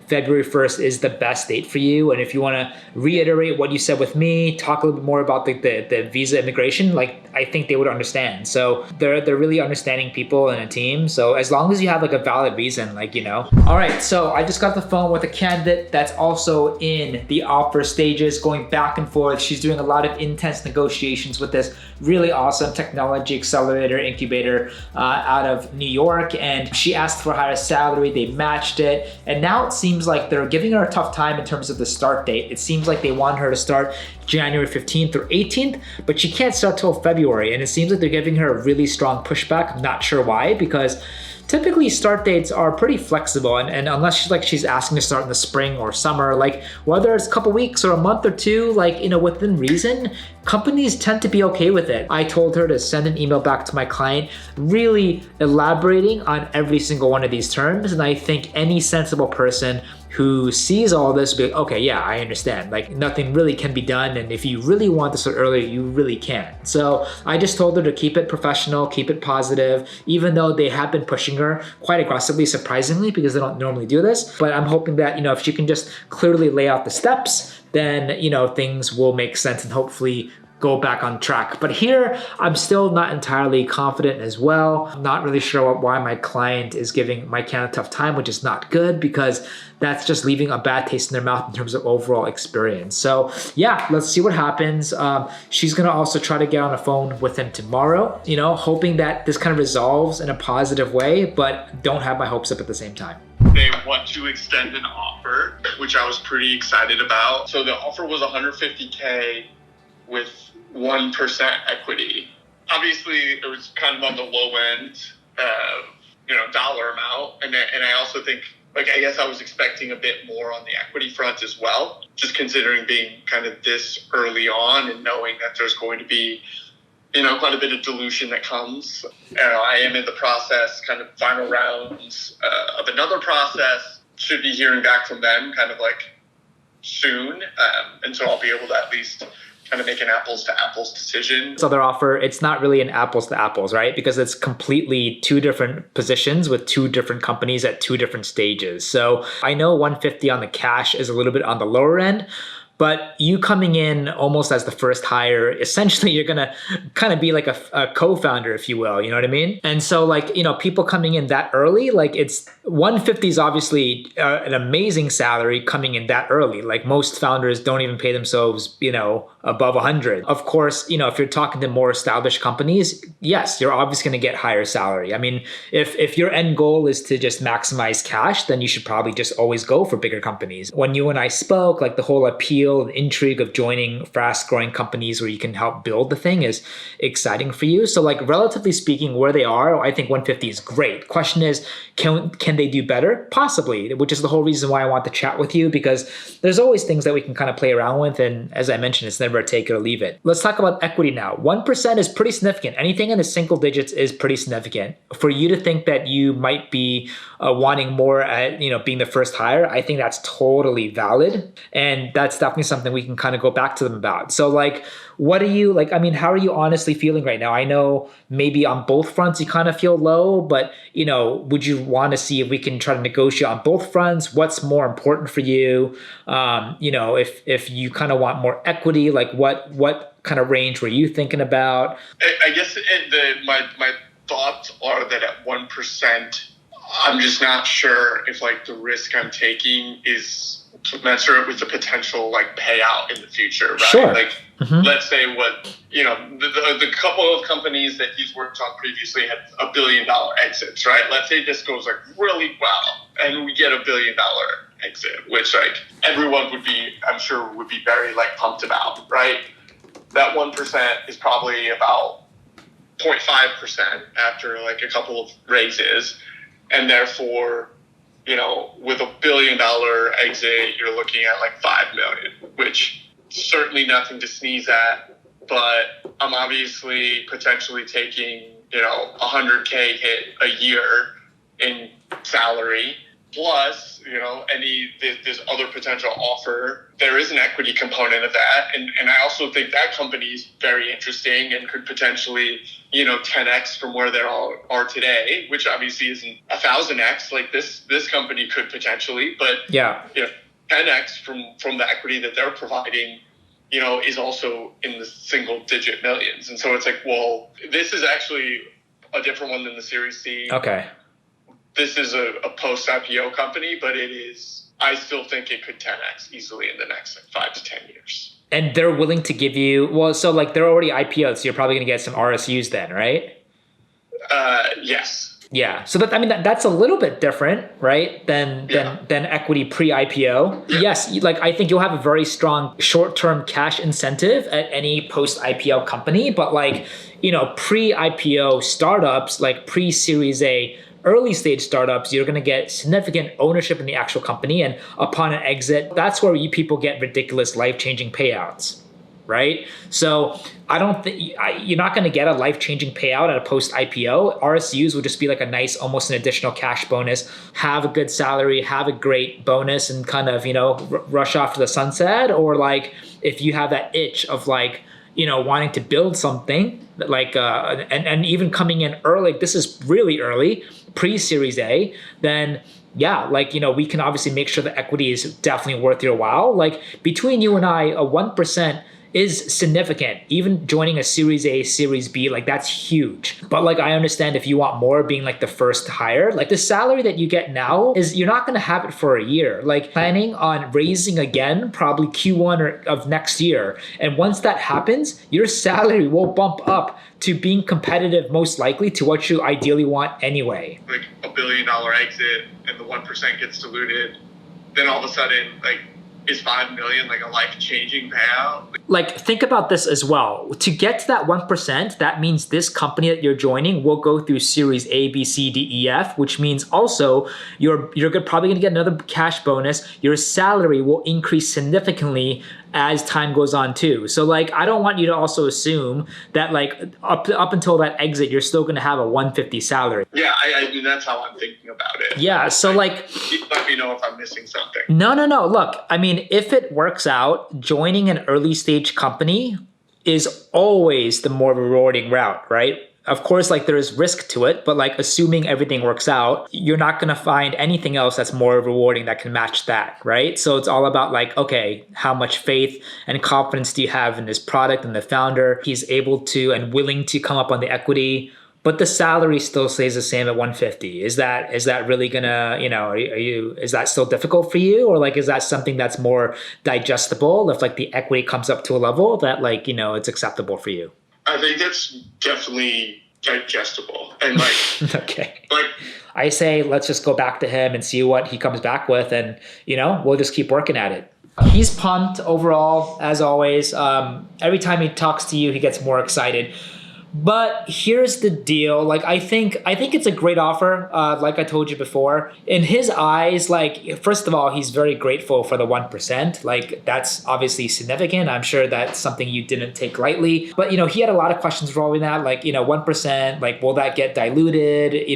Speaker 1: February 1st is the best date for you. And if you want to reiterate what you said with me, talk a little bit more about the visa immigration, like I think they would understand. So they're really understanding people in a team. So as long as you have like a valid reason, All right, so I just got the phone with a candidate that's also in the offer stages, going back and forth. She's doing a lot of intense negotiations with this really awesome technology accelerator incubator out of New York. And she asked for a higher salary. They matched it. And now it seems like they're giving her a tough time in terms of the start date. It seems like they want her to start January 15th or 18th, but she can't start till February. And it seems like they're giving her a really strong pushback. I'm not sure why, because typically start dates are pretty flexible, and unless she's asking to start in the spring or summer, like whether it's a couple weeks or a month or two, within reason, companies tend to be okay with it. I told her to send an email back to my client, really elaborating on every single one of these terms, and I think any sensible person who sees all this will be like, okay, yeah, I understand. Like nothing really can be done, and if you really want to start earlier, you really can. So I just told her to keep it professional, keep it positive, even though they have been pushing her quite aggressively, surprisingly, because they don't normally do this. But I'm hoping that, if she can just clearly lay out the steps, then, things will make sense and hopefully go back on track. But here, I'm still not entirely confident as well. I'm not really sure why my client is giving my candidate a tough time, which is not good because that's just leaving a bad taste in their mouth in terms of overall experience. So yeah, let's see what happens. She's gonna also try to get on the phone with him tomorrow, hoping that this kind of resolves in a positive way, but don't have my hopes up at the same time.
Speaker 7: They want to extend an offer, which I was pretty excited about. So the offer was $150K with 1% equity. Obviously, it was kind of on the low end, dollar amount. And I also think, I guess I was expecting a bit more on the equity front as well, just considering being kind of this early on and knowing that there's going to be, quite a bit of dilution that comes. I am in the process, kind of final rounds of another process. Should be hearing back from them kind of soon. And so I'll be able to at least kind of make an apples to apples decision.
Speaker 1: So their offer, it's not really an apples to apples, right? Because it's completely 2 different positions with 2 different companies at 2 different stages. So I know 150 on the cash is a little bit on the lower end, but you coming in almost as the first hire, essentially you're gonna kind of be like a co-founder, if you will, you know what I mean? And so people coming in that early, it's 150 is obviously an amazing salary coming in that early. Like most founders don't even pay themselves, above 100. Of course, if you're talking to more established companies, yes, you're obviously gonna get higher salary. I mean, if your end goal is to just maximize cash, then you should probably just always go for bigger companies. When you and I spoke, the whole appeal and intrigue of joining fast growing companies where you can help build the thing is exciting for you. So relatively speaking, where they are, I think 150 is great. Question is, can they do better? Possibly, which is the whole reason why I want to chat with you, because there's always things that we can kind of play around with. And as I mentioned, it's never a take it or leave it. Let's talk about equity now. 1% is pretty significant. Anything in the single digits is pretty significant. For you to think that you might be wanting more at, being the first hire, I think that's totally valid. And that's definitely something we can kind of go back to them about. So what are you how are you honestly feeling right now? I know maybe on both fronts you kind of feel low, but would you want to see if we can try to negotiate on both fronts? What's more important for you? If you kind of want more equity, what kind of range were you thinking about?
Speaker 7: I guess my thoughts are that at 1%, I'm just not sure if the risk I'm taking is commensurate with the potential like payout in the future, right?
Speaker 1: Sure.
Speaker 7: Like, let's say what, the couple of companies that he's worked on previously had $1 billion exits, right? Let's say this goes like really well and we get $1 billion exit, which like everyone would be, I'm sure would be very like pumped about, right? That 1% is probably about 0.5% after like a couple of raises. And therefore, with $1 billion exit, you're looking at like 5 million, which certainly nothing to sneeze at. But I'm obviously potentially taking, 100K hit a year in salary. Plus, this other potential offer, there is an equity component of that. And I also think that company is very interesting and could potentially, 10x from where they are today, which obviously isn't 1,000x like this company could potentially, but 10x from the equity that they're providing, is also in the single digit millions. And so it's like, well, this is actually a different one than the Series C.
Speaker 1: Okay.
Speaker 7: This is a post-IPO company, but I still think it could 10x easily in the next 5 to 10 years.
Speaker 1: And they're willing to give you, so like they're already IPO'd, so you're probably going to get some RSUs then, right?
Speaker 7: Yes.
Speaker 1: Yeah. So that's a little bit different, right? Than equity pre-IPO. Yeah. Yes. Like I think you'll have a very strong short-term cash incentive at any post-IPO company, but like, pre-IPO startups, like pre-Series A, early stage startups, you're going to get significant ownership in the actual company. And upon an exit, that's where people get ridiculous life-changing payouts, right? So I don't think you're not going to get a life-changing payout at a post-IPO. RSUs would just be like a nice, almost an additional cash bonus, have a good salary, have a great bonus and kind of, rush off to the sunset. Or like if you have that itch of like, wanting to build something like, and even coming in early, this is really early, pre-Series A, then we can obviously make sure the equity is definitely worth your while. Like between you and I, a 1% is significant. Even joining a Series A, Series B, like that's huge. But like I understand if you want more, being like the first hire, like the salary that you get now is you're not going to have it for a year. Like planning on raising again, probably Q1 of next year. And once that happens, your salary will bump up to being competitive, most likely to what you ideally want anyway.
Speaker 7: Like $1 billion exit and the 1% gets diluted, then all of a sudden, like, is 5 million like a life-changing payout?
Speaker 1: Like think about this as well. To get to that 1%, that means this company that you're joining will go through Series A, B, C, D, E, F, which means also you're probably going to get another cash bonus. Your salary will increase significantly as time goes on too. So like, I don't want you to also assume that like up until that exit, you're still going to have a 150 salary.
Speaker 7: Yeah, I mean, that's how I'm thinking about it.
Speaker 1: Yeah, so like...
Speaker 7: Let me know if I'm missing something.
Speaker 1: No. Look, I mean, if it works out, joining an early stage company is always the more rewarding route, right? Of course, like there is risk to it, but like assuming everything works out, you're not going to find anything else that's more rewarding that can match that, right? So it's all about like, okay, how much faith and confidence do you have in this product and the founder? He's able to and willing to come up on the equity, but the salary still stays the same at 150. Is that really gonna, is that still difficult for you? Or like, is that something that's more digestible if like the equity comes up to a level that like, it's acceptable for you?
Speaker 7: I think that's definitely digestible. And like,
Speaker 1: okay.
Speaker 7: Like,
Speaker 1: I say, let's just go back to him and see what he comes back with. And, we'll just keep working at it. He's pumped overall, as always. Every time he talks to you, he gets more excited. But here's the deal. Like, I think it's a great offer. Like I told you before, in his eyes, like, first of all, he's very grateful for the 1%. Like, that's obviously significant. I'm sure that's something you didn't take lightly. But, he had a lot of questions involving that. Like, 1%, like, will that get diluted,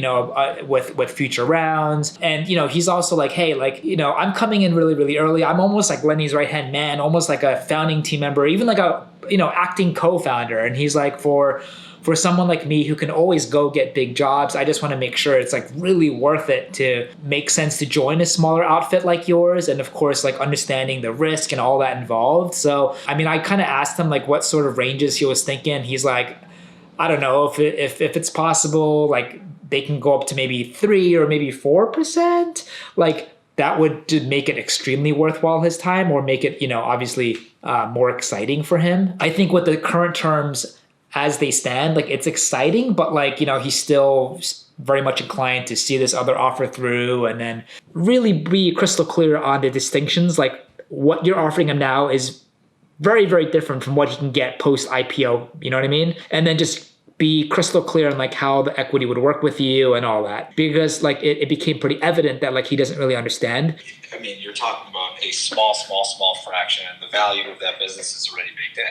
Speaker 1: with future rounds? And, he's also like, hey, like, I'm coming in really, really early. I'm almost like Lenny's right-hand man, almost like a founding team member, even like a, acting co-founder. And he's like, for someone like me who can always go get big jobs, I just want to make sure it's like really worth it to make sense to join a smaller outfit like yours. And of course, like understanding the risk and all that involved. So, I mean, I kind of asked him like what sort of ranges he was thinking. He's like, I don't know if it's possible, like they can go up to maybe 3 or maybe 4%. Like, that would make it extremely worthwhile his time, or make it, obviously more exciting for him. I think with the current terms as they stand, like it's exciting, but like, he's still very much inclined to see this other offer through and then really be crystal clear on the distinctions. Like what you're offering him now is very, very different from what he can get post IPO. You know what I mean? And then just be crystal clear on like how the equity would work with you and all that, because like it became pretty evident that like he doesn't really understand.
Speaker 8: I mean, you're talking about a small fraction, and the value of that business is already baked in.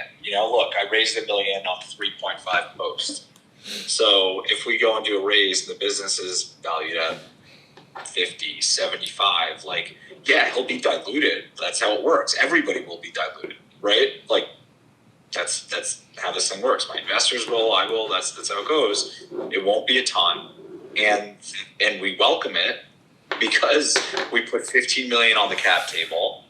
Speaker 8: Look, I raised $1 million on 3.5 post. So if we go and do a raise and the business is valued at 50, 75, like, yeah, he'll be diluted. That's how it works. Everybody will be diluted, right? Like, that's how this thing works. My investors will, I will, that's how it goes. It won't be a ton. And we welcome it because we put $15 million on the cap table,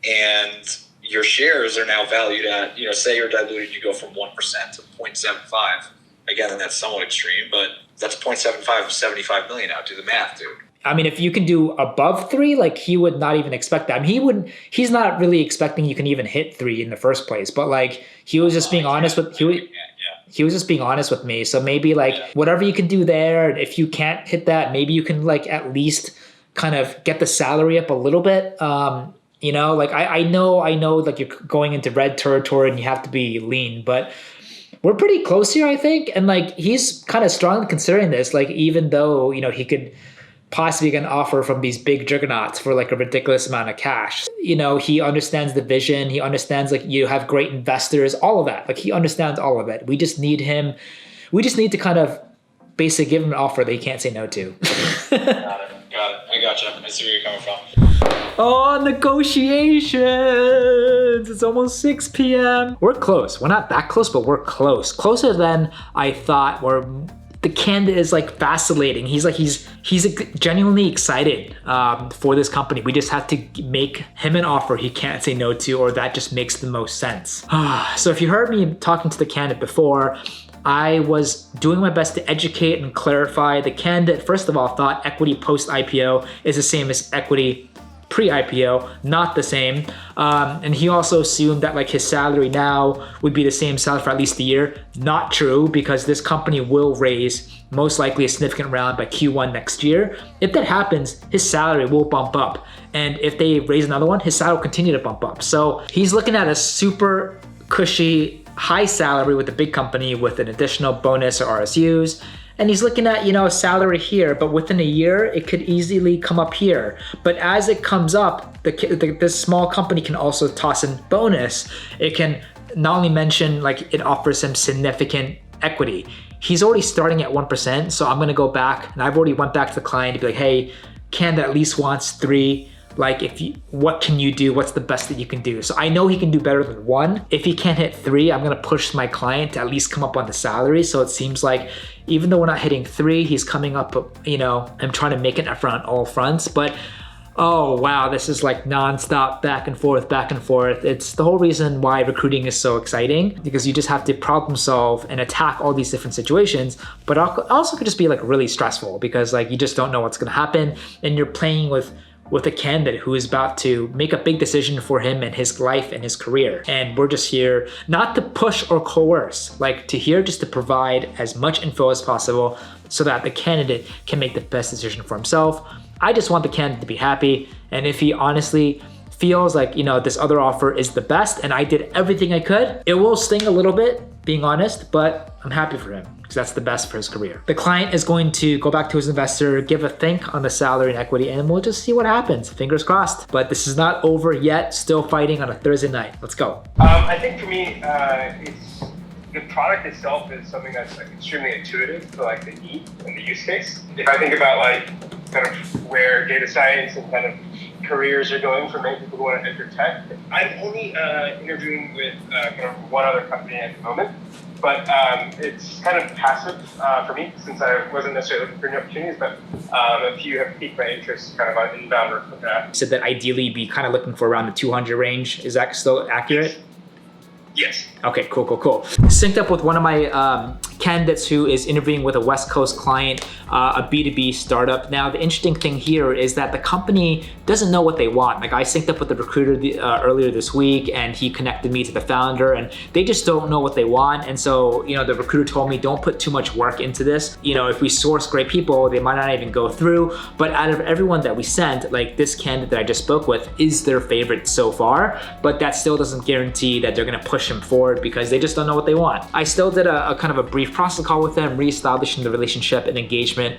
Speaker 8: and your shares are now valued at, say you're diluted, you go from 1% to 0.75. Again, and that's somewhat extreme, but that's 0.75 of 75 million now. Do the math, dude.
Speaker 1: I mean, if you can do above 3, like he would not even expect that. I mean, he's not really expecting you can even hit 3 in the first place, but like he was just being honest with, he was just being honest with me. So maybe like whatever you can do there, if you can't hit that, maybe you can like at least kind of get the salary up a little bit. Like I know like you're going into red territory and you have to be lean, but we're pretty close here, I think. And like, he's kind of strongly considering this, like, even though, he could possibly get an offer from these big juggernauts for like a ridiculous amount of cash. He understands the vision. He understands like you have great investors, all of that. Like he understands all of it. We just need to kind of basically give him an offer that he can't say no to.
Speaker 8: Got it. I gotcha. I see where you're coming from.
Speaker 1: Oh, negotiations. It's almost 6 p.m. We're close. We're not that close, but we're close. Closer than I thought. Where the candidate is like vacillating. He's genuinely excited for this company. We just have to make him an offer he can't say no to, or that just makes the most sense. So if you heard me talking to the candidate before, I was doing my best to educate and clarify. The candidate, first of all, thought equity post-IPO is the same as equity pre-IPO, not the same. And he also assumed that like his salary now would be the same salary for at least a year. Not true, because this company will raise most likely a significant round by Q1 next year. If that happens, his salary will bump up. And if they raise another one, his salary will continue to bump up. So he's looking at a super cushy high salary with a big company with an additional bonus or RSUs. And he's looking at, a salary here, but within a year, it could easily come up here. But as it comes up, this small company can also toss in bonus. It can not only mention like it offers him significant equity. He's already starting at 1%. So I'm going to go back, and I've already went back to the client to be like, hey, Canada at least wants 3. Like, what can you do? What's the best that you can do? So I know he can do better than 1. If he can't hit 3, I'm gonna push my client to at least come up on the salary. So it seems like even though we're not hitting 3, he's coming up, I'm trying to make it up on all fronts. But oh wow, this is like nonstop back and forth. It's the whole reason why recruiting is so exciting, because you just have to problem solve and attack all these different situations. But also could just be like really stressful, because like you just don't know what's gonna happen, and you're playing with a candidate who is about to make a big decision for him and his life and his career. And we're just here not to push or coerce, like just to provide as much info as possible so that the candidate can make the best decision for himself. I just want the candidate to be happy. And if he honestly feels like, this other offer is the best and I did everything I could, it will sting a little bit, being honest, but I'm happy for him, because that's the best for his career. The client is going to go back to his investor, give a think on the salary and equity, and we'll just see what happens. Fingers crossed. But this is not over yet. Still fighting on a Thursday night. Let's go.
Speaker 9: I think for me, it's the product itself is something that's like extremely intuitive to like the need and the use case. If I think about like kind of where data science and kind of careers are going for many people who want to enter tech, I'm only interviewing with kind of one other company at the moment. But it's kind of passive for me, since I wasn't necessarily looking for new opportunities, but a few have piqued my interest kind of on inbound or
Speaker 1: You said that ideally you'd be kind of looking for around the 200 range. Is that still accurate?
Speaker 9: Yes.
Speaker 1: Okay, cool. Synced up with one of my candidates who is interviewing with a West Coast client, a B2B startup. Now, the interesting thing here is that the company doesn't know what they want. Like, I synced up with the recruiter earlier this week, and he connected me to the founder, and they just don't know what they want. And so, the recruiter told me, don't put too much work into this. If we source great people, they might not even go through. But out of everyone that we sent, like, this candidate that I just spoke with is their favorite so far, but that still doesn't guarantee that they're gonna push him forward because they just don't know what they want. I still did a kind of a brief process call with them, reestablishing the relationship and engagement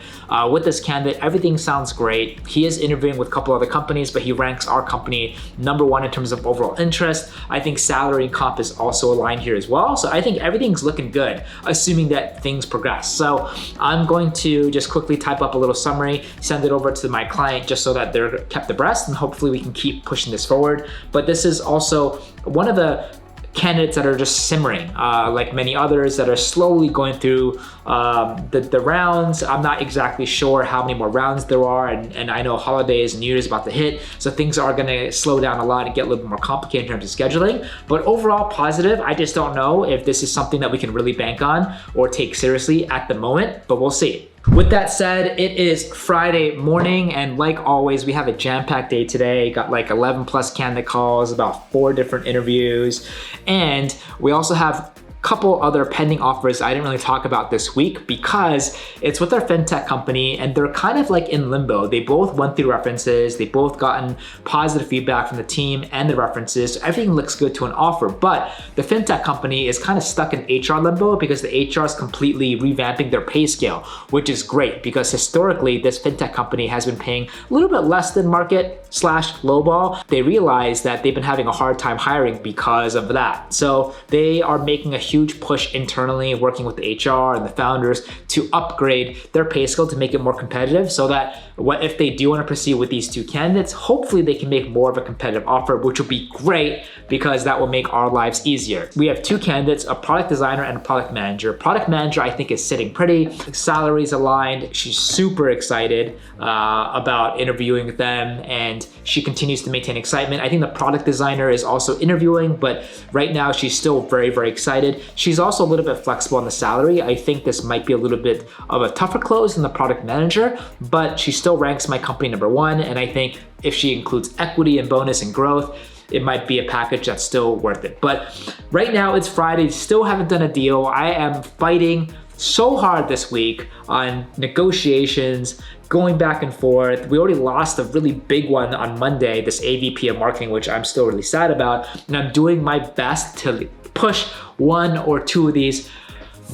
Speaker 1: with this candidate. Everything sounds great. He is interviewing with a couple other companies, but he ranks our company #1 in terms of overall interest. I think salary and comp is also aligned here as well. So I think everything's looking good, assuming that things progress. So I'm going to just quickly type up a little summary, send it over to my client just so that they're kept abreast, and hopefully we can keep pushing this forward. But this is also one of the candidates that are just simmering, like many others that are slowly going through the rounds. I'm not exactly sure how many more rounds there are, and I know holidays and New Year's about to hit, so things are gonna slow down a lot and get a little bit more complicated in terms of scheduling. But overall positive. I just don't know if this is something that we can really bank on or take seriously at the moment, but we'll see. With that said, it is Friday morning, and like always, we have a jam-packed day today. Got like 11 plus candidate calls, about 4 different interviews, and we also have couple other pending offers I didn't really talk about this week because it's with our fintech company and they're kind of like in limbo. They both went through references, they both gotten positive feedback from the team and the references. Everything looks good to an offer, but the fintech company is kind of stuck in HR limbo because the HR is completely revamping their pay scale, which is great because historically this fintech company has been paying a little bit less than market / lowball. They realize that they've been having a hard time hiring because of that. So they are making a huge push internally, working with the HR and the founders to upgrade their pay scale to make it more competitive so that if they do want to proceed with these 2 candidates, hopefully they can make more of a competitive offer, which will be great because that will make our lives easier. We have 2 candidates, a product designer and a product manager. Product manager, I think, is sitting pretty. Salary's aligned. She's super excited about interviewing with them, and she continues to maintain excitement. I think the product designer is also interviewing, but right now she's still very, very excited. She's also a little bit flexible on the salary. I think this might be a little bit of a tougher close than the product manager, but she still ranks my company #1. And I think if she includes equity and bonus and growth, it might be a package that's still worth it. But right now it's Friday, still haven't done a deal. I am fighting so hard this week on negotiations, going back and forth. We already lost a really big one on Monday, this AVP of marketing, which I'm still really sad about. And I'm doing my best to push 1 or 2 of these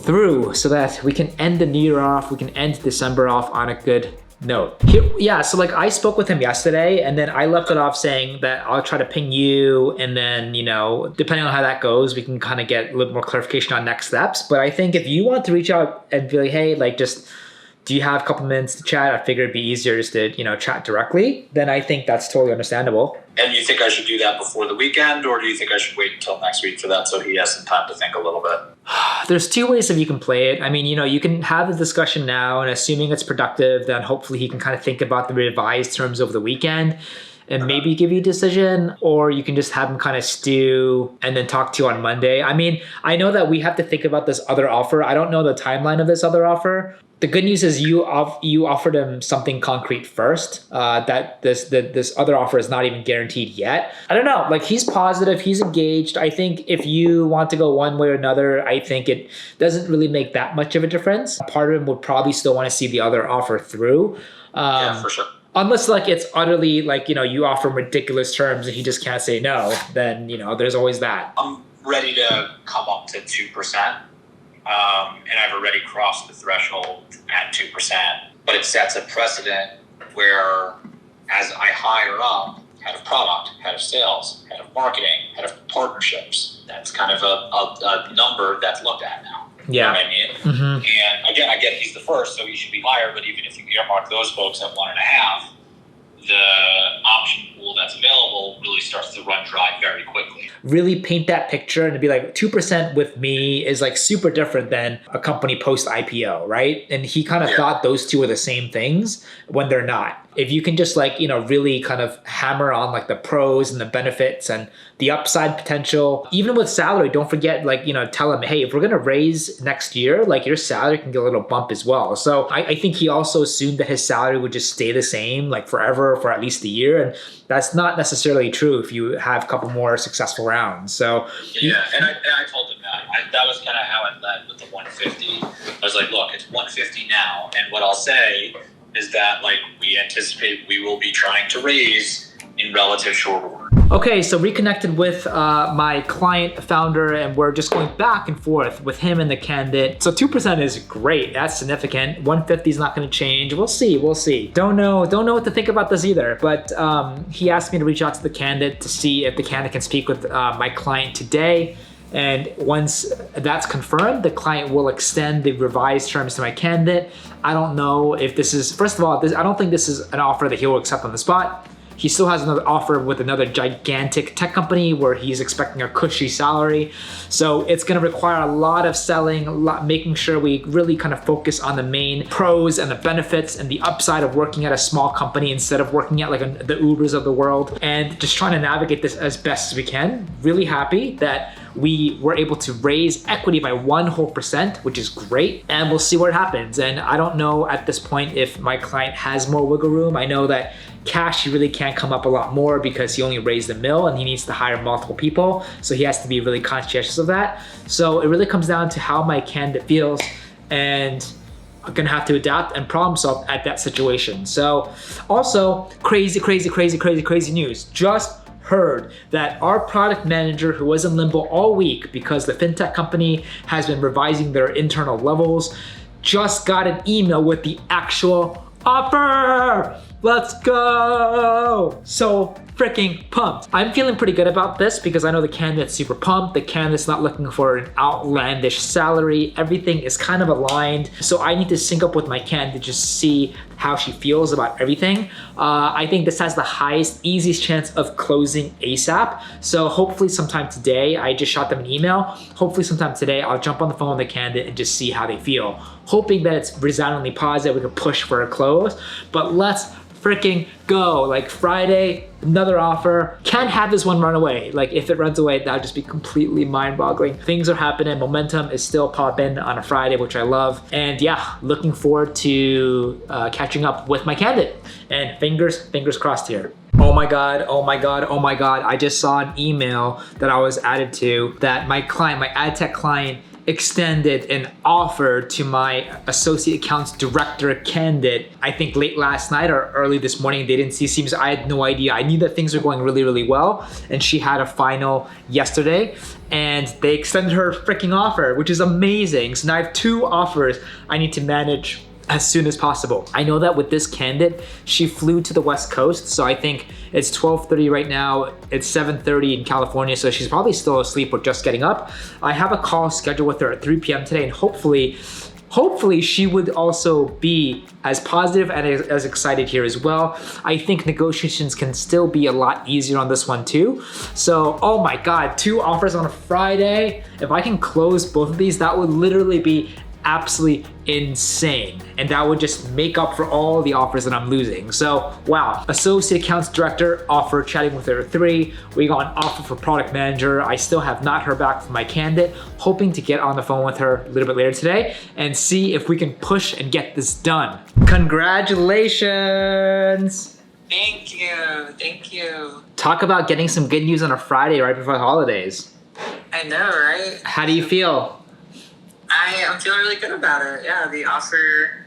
Speaker 1: through so that we can end the new year off, we can end December off on a good note. So like I spoke with him yesterday and then I left it off saying that I'll try to ping you, and then, depending on how that goes, we can kind of get a little more clarification on next steps. But I think if you want to reach out and be like, hey, like just, do you have a couple minutes to chat? I figured it'd be easier just to, chat directly. Then I think that's totally understandable.
Speaker 8: And you think I should do that before the weekend, or do you think I should wait until next week for that so he has some time to think a little bit?
Speaker 1: There's 2 ways that you can play it. I mean, you can have the discussion now, and assuming it's productive, then hopefully he can kind of think about the revised terms over the weekend and maybe give you a decision, or you can just have him kind of stew and then talk to you on Monday. I mean, I know that we have to think about this other offer. I don't know the timeline of this other offer. The good news is you offered him something concrete first, that this other offer is not even guaranteed yet. I don't know, like he's positive, he's engaged. I think if you want to go one way or another, I think it doesn't really make that much of a difference. Part of him would probably still want to see the other offer through.
Speaker 8: Yeah, for sure.
Speaker 1: Unless like it's utterly like, you offer him ridiculous terms and he just can't say no, then, there's always that.
Speaker 8: I'm ready to come up to 2%. And I've already crossed the threshold at 2%, but it sets a precedent where as I hire up head of product, head of sales, head of marketing, head of partnerships, that's kind of a number that's looked at now.
Speaker 1: Yeah.
Speaker 8: You know what I mean?
Speaker 1: Mm-hmm.
Speaker 8: And again, I get he's the first, so he should be higher, but even if you earmark those folks at 1.5, the option pool that's available really starts to run dry very quickly.
Speaker 1: Really paint that picture and to be like 2% with me is like super different than a company post IPO, right? And he kind of thought those two are the same things when they're not. If you can just like, really kind of hammer on like the pros and the benefits and the upside potential, even with salary, don't forget, like, tell him, hey, if we're going to raise next year, like your salary can get a little bump as well. So I think he also assumed that his salary would just stay the same like forever for at least a year. And that's not necessarily true if you have a couple more successful rounds. So
Speaker 8: yeah, and I told him that. That was kind of how I led with the 150. I was like, look, it's 150 now. And what I'll say is that like we anticipate we will be trying to raise in relative short order.
Speaker 1: Okay, so reconnected with my client founder, and we're just going back and forth with him and the candidate. So 2% is great. That's significant. 150 is not going to change. We'll see. Don't know what to think about this either. But he asked me to reach out to the candidate to see if the candidate can speak with my client today. And once that's confirmed, the client will extend the revised terms to my candidate. I don't know if this is, first of all, I don't think this is an offer that he will accept on the spot. He still has another offer with another gigantic tech company where he's expecting a cushy salary. So it's going to require a lot of selling, making sure we really kind of focus on the main pros and the benefits and the upside of working at a small company instead of working at like the Ubers of the world, and just trying to navigate this as best as we can. Really happy that we were able to raise equity by 1%, which is great, and we'll see what happens. And I don't know at this point if my client has more wiggle room. I know that cash, he really can't come up a lot more because he only raised $1 million and he needs to hire multiple people. So he has to be really conscientious of that. So it really comes down to how my candidate feels, and I'm gonna have to adapt and problem solve at that situation. So also crazy news. Just heard that our product manager, who was in limbo all week because the fintech company has been revising their internal levels, just got an email with the actual offer. Let's go. So freaking pumped. I'm feeling pretty good about this because I know the candidate's super pumped. The candidate's not looking for an outlandish salary. Everything is kind of aligned. So I need to sync up with my candidate, just see how she feels about everything. I think this has the highest, easiest chance of closing ASAP. So hopefully sometime today, I just shot them an email. Hopefully sometime today, I'll jump on the phone with the candidate and just see how they feel. Hoping that it's resoundingly positive, we can push for a close. But let's freaking go. Like Friday, another offer. Can't have this one run away. Like if it runs away, that would just be completely mind-boggling. Things are happening. Momentum is still popping on a Friday, which I love. And yeah, looking forward to catching up with my candidate. And fingers crossed here. Oh my God. I just saw an email that I was added to that my client, my ad tech client, extended an offer to my associate accounts director candidate, I think late last night or early this morning. They didn't see, I had no idea. I knew that things were going really well, and she had a final yesterday, and they extended her freaking offer, which is amazing. So now I have 2 offers I need to manage as soon as possible. I know that with this candidate, she flew to the West Coast, so I think it's 12:30 right now, it's 7:30 in California, so she's probably still asleep or just getting up. I have a call scheduled with her at 3 p.m. today, and hopefully she would also be as positive and as excited here as well. I think negotiations can still be a lot easier on this one too. So, oh my God, 2 offers on a Friday. If I can close both of these, that would literally be absolutely insane, and that would just make up for all the offers that I'm losing. So wow, associate accounts director offer, chatting with her at 3. We got an offer for product manager. I still have not heard back from my candidate, hoping to get on the phone with her a little bit later today and see if we can push and get this done. Congratulations.
Speaker 10: Thank you.
Speaker 1: Talk about getting some good news on a Friday right before the holidays.
Speaker 10: I know, right?
Speaker 1: How do you feel?
Speaker 10: I'm feeling really good about it. Yeah, the offer,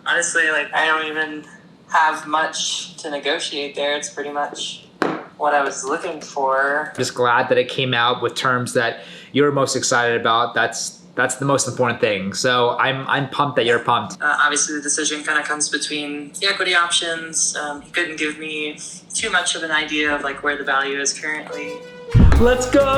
Speaker 10: honestly, like I don't even have much to negotiate there. It's pretty much what I was looking for.
Speaker 1: Just glad that it came out with terms that you're most excited about. That's the most important thing. So I'm pumped that you're pumped.
Speaker 10: Obviously, the decision kind of comes between the equity options. He couldn't give me too much of an idea of like where the value is currently.
Speaker 1: Let's go!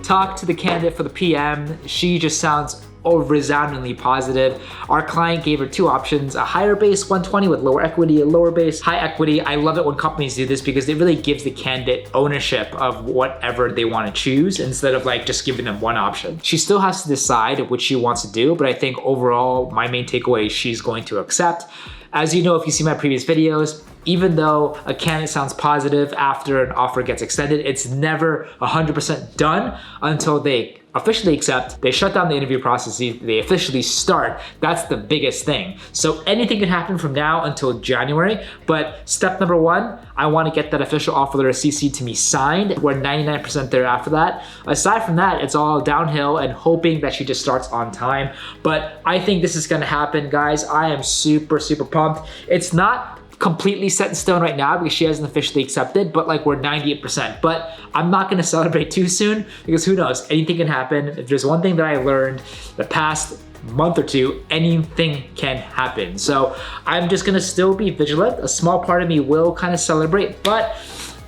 Speaker 1: Talk to the candidate for the PM. She just sounds resoundingly positive. Our client gave her two options, a higher base 120 with lower equity, a lower base high equity. I love it when companies do this because it really gives the candidate ownership of whatever they want to choose instead of like just giving them one option. She still has to decide which she wants to do, but I think overall my main takeaway is she's going to accept. As you know, if you see my previous videos, even though a candidate sounds positive after an offer gets extended, it's never 100% done until they officially accept, they shut down the interview process, they officially start. That's the biggest thing. So anything can happen from now until January, but step number one, I wanna get that official offer letter CC to me signed. We're 99% there after that. Aside from that, it's all downhill and hoping that she just starts on time. But I think this is gonna happen, guys. I am super, super pumped. It's not completely set in stone right now because she hasn't officially accepted, but like we're 98%. But I'm not gonna celebrate too soon because who knows, anything can happen. If there's one thing that I learned the past month or two, anything can happen. So I'm just gonna still be vigilant. A small part of me will kind of celebrate, but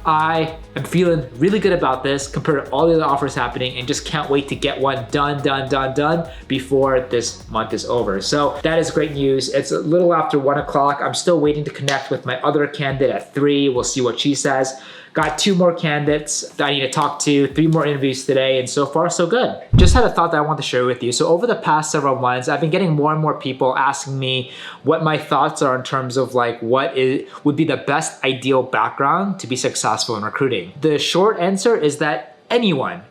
Speaker 1: I am feeling really good about this compared to all the other offers happening and just can't wait to get one done before this month is over. So that is great news. It's a little after 1 o'clock. I'm still waiting to connect with my other candidate at 3. We'll see what she says. Got 2 more candidates that I need to talk to, 3 more interviews today, and so far so good. Just had a thought that I want to share with you. So over the past several months, I've been getting more and more people asking me what my thoughts are in terms of like what would be the best ideal background to be successful in recruiting. The short answer is that anyone,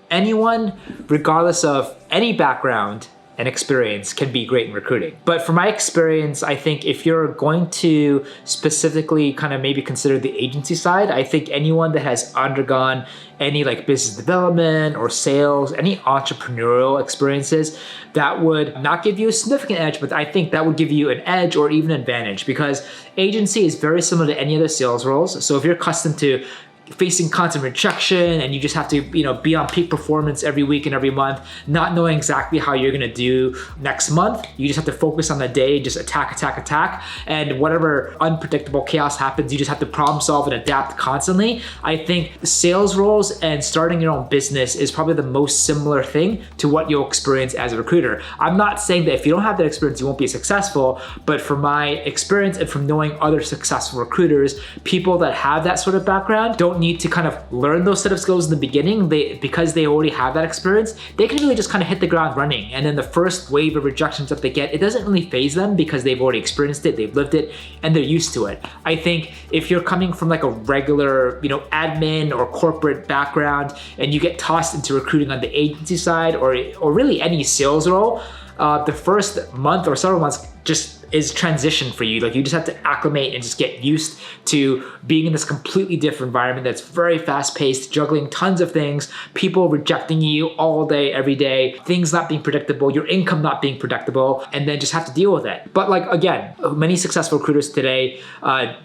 Speaker 1: regardless of any background and experience, can be great in recruiting. But from my experience, I think if you're going to specifically kind of maybe consider the agency side, I think anyone that has undergone any like business development or sales, any entrepreneurial experiences, that would not give you a significant edge, but I think that would give you an edge or even an advantage because agency is very similar to any other sales roles. So if you're accustomed to facing constant rejection and you just have to, be on peak performance every week and every month, not knowing exactly how you're gonna do next month. You just have to focus on the day, just attack. And whatever unpredictable chaos happens, you just have to problem solve and adapt constantly. I think sales roles and starting your own business is probably the most similar thing to what you'll experience as a recruiter. I'm not saying that if you don't have that experience, you won't be successful, but from my experience and from knowing other successful recruiters, people that have that sort of background don't need to kind of learn those set of skills in the beginning. Because they already have that experience, they can really just kind of hit the ground running. And then the first wave of rejections that they get, it doesn't really faze them because they've already experienced it, they've lived it, and they're used to it. I think if you're coming from like a regular, admin or corporate background and you get tossed into recruiting on the agency side or really any sales role, the first month or several months just is transition for you. Like you just have to acclimate and just get used to being in this completely different environment that's very fast paced, juggling tons of things, people rejecting you all day, every day, things not being predictable, your income not being predictable, and then just have to deal with it. But like, again, many successful recruiters today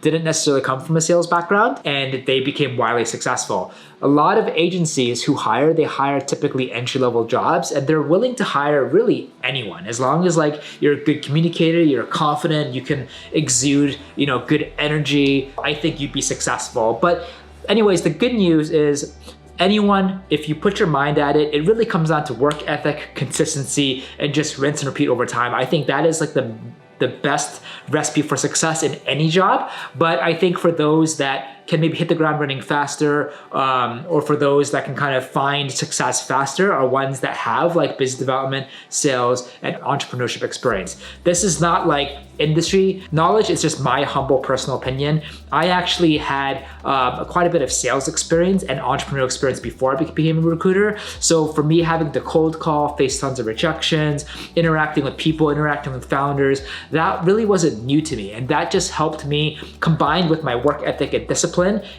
Speaker 1: didn't necessarily come from a sales background and they became wildly successful. A lot of agencies who hire, they hire typically entry-level jobs and they're willing to hire really anyone. As long as like you're a good communicator, you're confident, you can exude, good energy, I think you'd be successful. But anyways, the good news is anyone, if you put your mind at it, it really comes down to work ethic, consistency, and just rinse and repeat over time. I think that is like the best recipe for success in any job. But I think for those that can maybe hit the ground running faster, or for those that can kind of find success faster are ones that have like business development, sales, and entrepreneurship experience. This is not like industry knowledge, it's just my humble personal opinion. I actually had quite a bit of sales experience and entrepreneurial experience before I became a recruiter. So for me, having to cold call, face tons of rejections, interacting with people, interacting with founders, that really wasn't new to me. And that just helped me, combined with my work ethic and discipline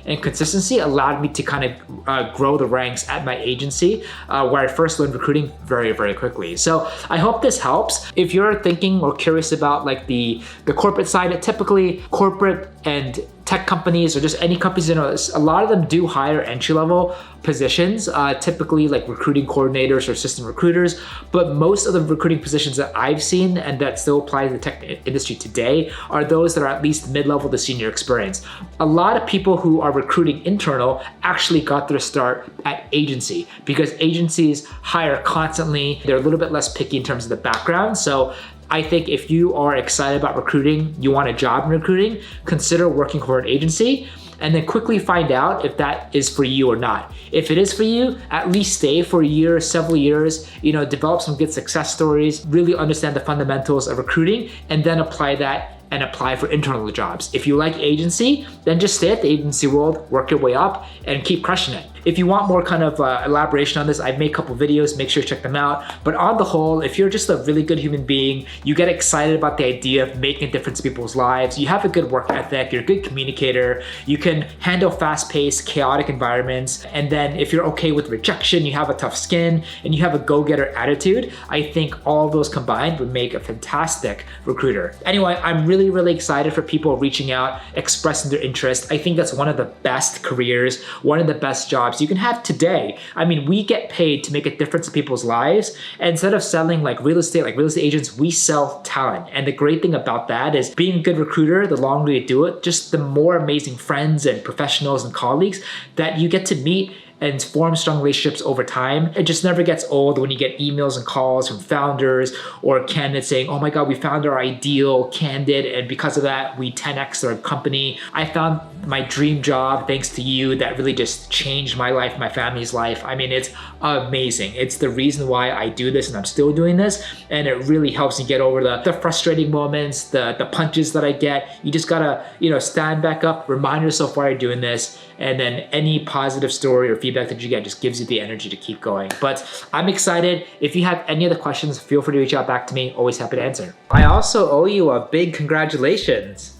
Speaker 1: and consistency, allowed me to kind of grow the ranks at my agency, where I first learned recruiting very, very quickly. So I hope this helps. If you're thinking or curious about like the corporate side, typically corporate and tech companies or just any companies, you know, a lot of them do hire entry-level positions, typically like recruiting coordinators or assistant recruiters, but most of the recruiting positions that I've seen and that still apply to the tech industry today are those that are at least mid-level to senior experience. A lot of people who are recruiting internal actually got their start at agency because agencies hire constantly. They're a little bit less picky in terms of the background. So I think if you are excited about recruiting, you want a job in recruiting, consider working for an agency and then quickly find out if that is for you or not. If it is for you, at least stay for a year, several years, you know, develop some good success stories, really understand the fundamentals of recruiting, and then apply that and apply for internal jobs. If you like agency, then just stay at the agency world, work your way up, and keep crushing it. If you want more kind of elaboration on this, I've made a couple videos, make sure to check them out. But on the whole, if you're just a really good human being, you get excited about the idea of making a difference in people's lives, you have a good work ethic, you're a good communicator, you can handle fast-paced, chaotic environments, and then if you're okay with rejection, you have a tough skin, and you have a go-getter attitude, I think all those combined would make a fantastic recruiter. Anyway, I'm really, really excited for people reaching out, expressing their interest. I think that's one of the best careers, one of the best jobs you can have today. I mean, we get paid to make a difference in people's lives. And instead of selling like real estate agents, we sell talent. And the great thing about that is being a good recruiter, the longer you do it, just the more amazing friends and professionals and colleagues that you get to meet and form strong relationships over time. It just never gets old when you get emails and calls from founders or candidates saying, oh my God, we found our ideal candidate, and because of that, we 10x their company. I found my dream job thanks to you that really just changed my life, my family's life. I mean, it's amazing. It's the reason why I do this and I'm still doing this. And it really helps me get over the frustrating moments, the punches that I get. You just gotta, you know, stand back up, remind yourself why you're doing this. And then any positive story or feedback that you get just gives you the energy to keep going. But I'm excited. If you have any other questions, feel free to reach out back to me. Always happy to answer. I also owe you a big congratulations.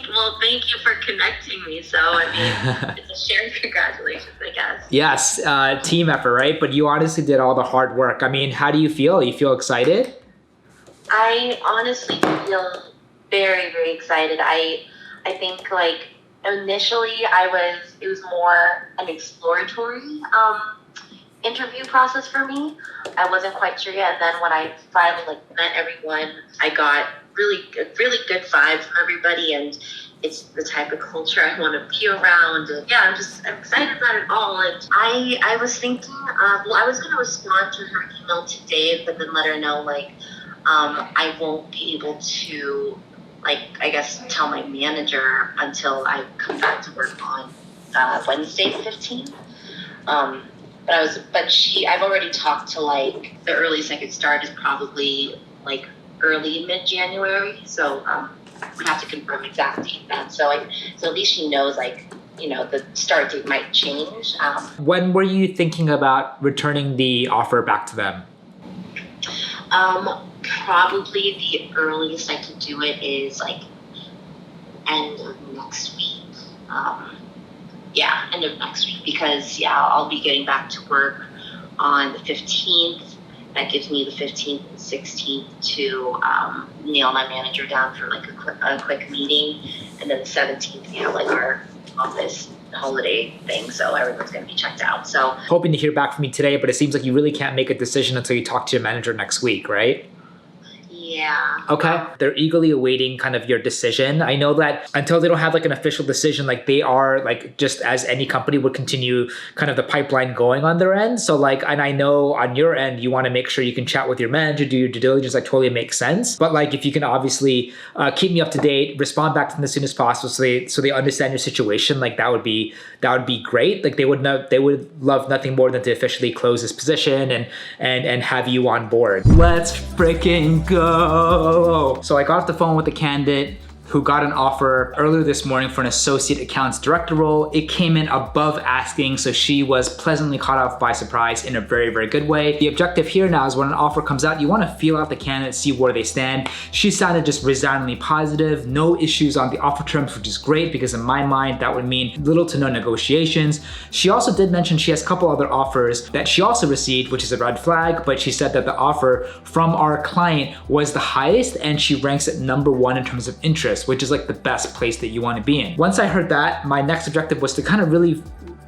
Speaker 3: Well, thank you for connecting me. So, I mean, it's a shared congratulations, I guess.
Speaker 1: Yes, team effort, right? But you honestly did all the hard work. I mean, how do you feel? You feel excited?
Speaker 11: I honestly feel very, very excited. I think like initially it was more an exploratory interview process for me. I wasn't quite sure yet. And then when I finally met everyone, I got really good vibes from everybody, and it's the type of culture I want to be around. And yeah, I'm excited about it all. And I was thinking, I was going to respond to her email today, but then let her know I won't be able to I guess tell my manager until I come back to work on Wednesday the 15th. I've already talked to the earliest I could start is probably early mid-January. So we have to confirm exactly that. So at least she knows the start date might change.
Speaker 1: When were you thinking about returning the offer back to them?
Speaker 11: Probably the earliest I could do it is end of next week. End of next week, because I'll be getting back to work on the 15th. That gives me the 15th and 16th to nail my manager down for a quick meeting, and then the 17th we have our office holiday thing, so everyone's going to be checked out. So
Speaker 1: hoping to hear back from you today, but it seems like you really can't make a decision until you talk to your manager next week, right?
Speaker 11: Yeah.
Speaker 1: Okay. They're eagerly awaiting kind of your decision. I know that until they don't have an official decision, they are just as any company would continue kind of the pipeline going on their end. So and I know on your end, you want to make sure you can chat with your manager, do your due diligence. That totally makes sense. But if you can obviously keep me up to date, respond back to them as soon as possible, so they understand your situation, that would be great. They would love nothing more than to officially close this position and have you on board. Let's freaking go. So I got off the phone with the candidate who got an offer earlier this morning for an associate accounts director role. It came in above asking, so she was pleasantly caught off by surprise in a very, very good way. The objective here now is when an offer comes out, you want to feel out the candidate, see where they stand. She sounded just resoundingly positive, no issues on the offer terms, which is great because in my mind, that would mean little to no negotiations. She also did mention she has a couple other offers that she also received, which is a red flag, but she said that the offer from our client was the highest and she ranks at #1 in terms of interest, office, which is like the best place that you want to be in. Once I heard that, my next objective was to kind of really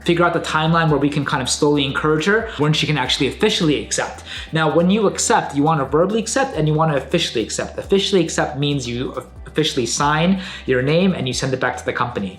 Speaker 1: figure out the timeline where we can kind of slowly encourage her when she can actually officially accept. Now, when you accept, you want to verbally accept and you want to officially accept. Officially accept means you officially sign your name and you send it back to the company.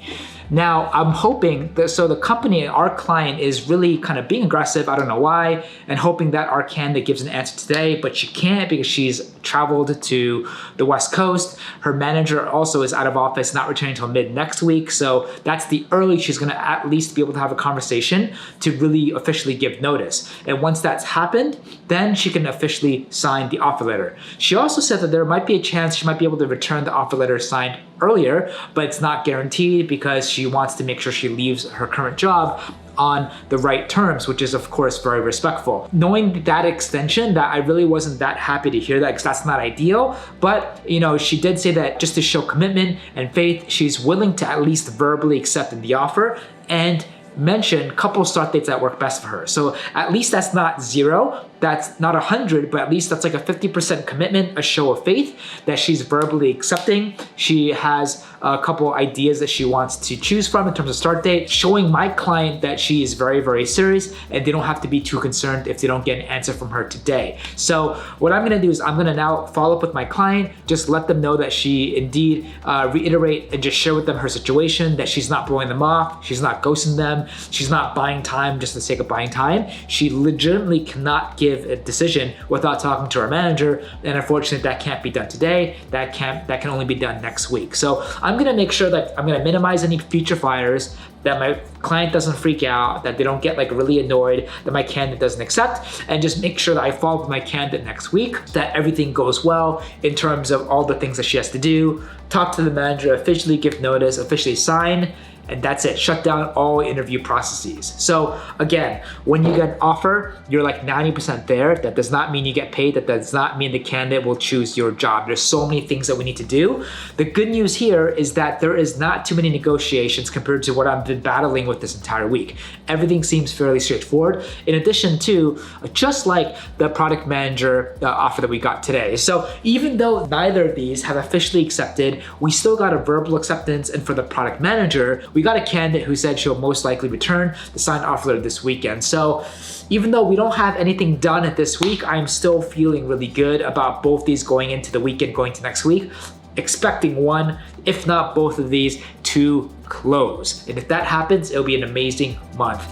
Speaker 1: Now, I'm hoping that, so the company, our client is really kind of being aggressive, I don't know why, and hoping that our candidate gives an answer today, but she can't because she's traveled to the West Coast. Her manager also is out of office, not returning until mid next week. So that's the earliest she's gonna at least be able to have a conversation to really officially give notice. And once that's happened, then she can officially sign the offer letter. She also said that there might be a chance she might be able to return the offer letter signed earlier, but it's not guaranteed because she wants to make sure she leaves her current job on the right terms, which is of course very respectful. Knowing that extension, that I really wasn't that happy to hear that because that's not ideal, but you know, she did say that just to show commitment and faith, she's willing to at least verbally accept the offer and mention a couple start dates that work best for her. So at least that's not 0, that's not 100, but at least that's like a 50% commitment, a show of faith that she's verbally accepting. She has a couple ideas that she wants to choose from in terms of start date, showing my client that she is very, very serious and they don't have to be too concerned if they don't get an answer from her today. So what I'm gonna do is I'm gonna now follow up with my client, just let them know that she indeed reiterate and just share with them her situation, that she's not blowing them off, she's not ghosting them, she's not buying time just for the sake of buying time. She legitimately cannot give a decision without talking to her manager, and unfortunately that can't be done today. That can only be done next week. So I'm gonna make sure that I'm gonna minimize any future fires, that my client doesn't freak out, that they don't get like really annoyed that my candidate doesn't accept, and just make sure that I follow up with my candidate next week, that everything goes well in terms of all the things that she has to do, talk to the manager, officially give notice, officially sign, and that's it. Shut down all interview processes. So again, when you get an offer, you're like 90% there. That does not mean you get paid. That does not mean the candidate will choose your job. There's so many things that we need to do. The good news here is that there is not too many negotiations compared to what I've been battling with this entire week. Everything seems fairly straightforward. In addition to, just like the product manager offer that we got today. So even though neither of these have officially accepted, we still got a verbal acceptance, and for the product manager, we got a candidate who said she'll most likely return the signed offer letter this weekend. So even though we don't have anything done at this week, I'm still feeling really good about both these going into the weekend, going to next week, expecting one, if not both of these, to close. And if that happens, it'll be an amazing month.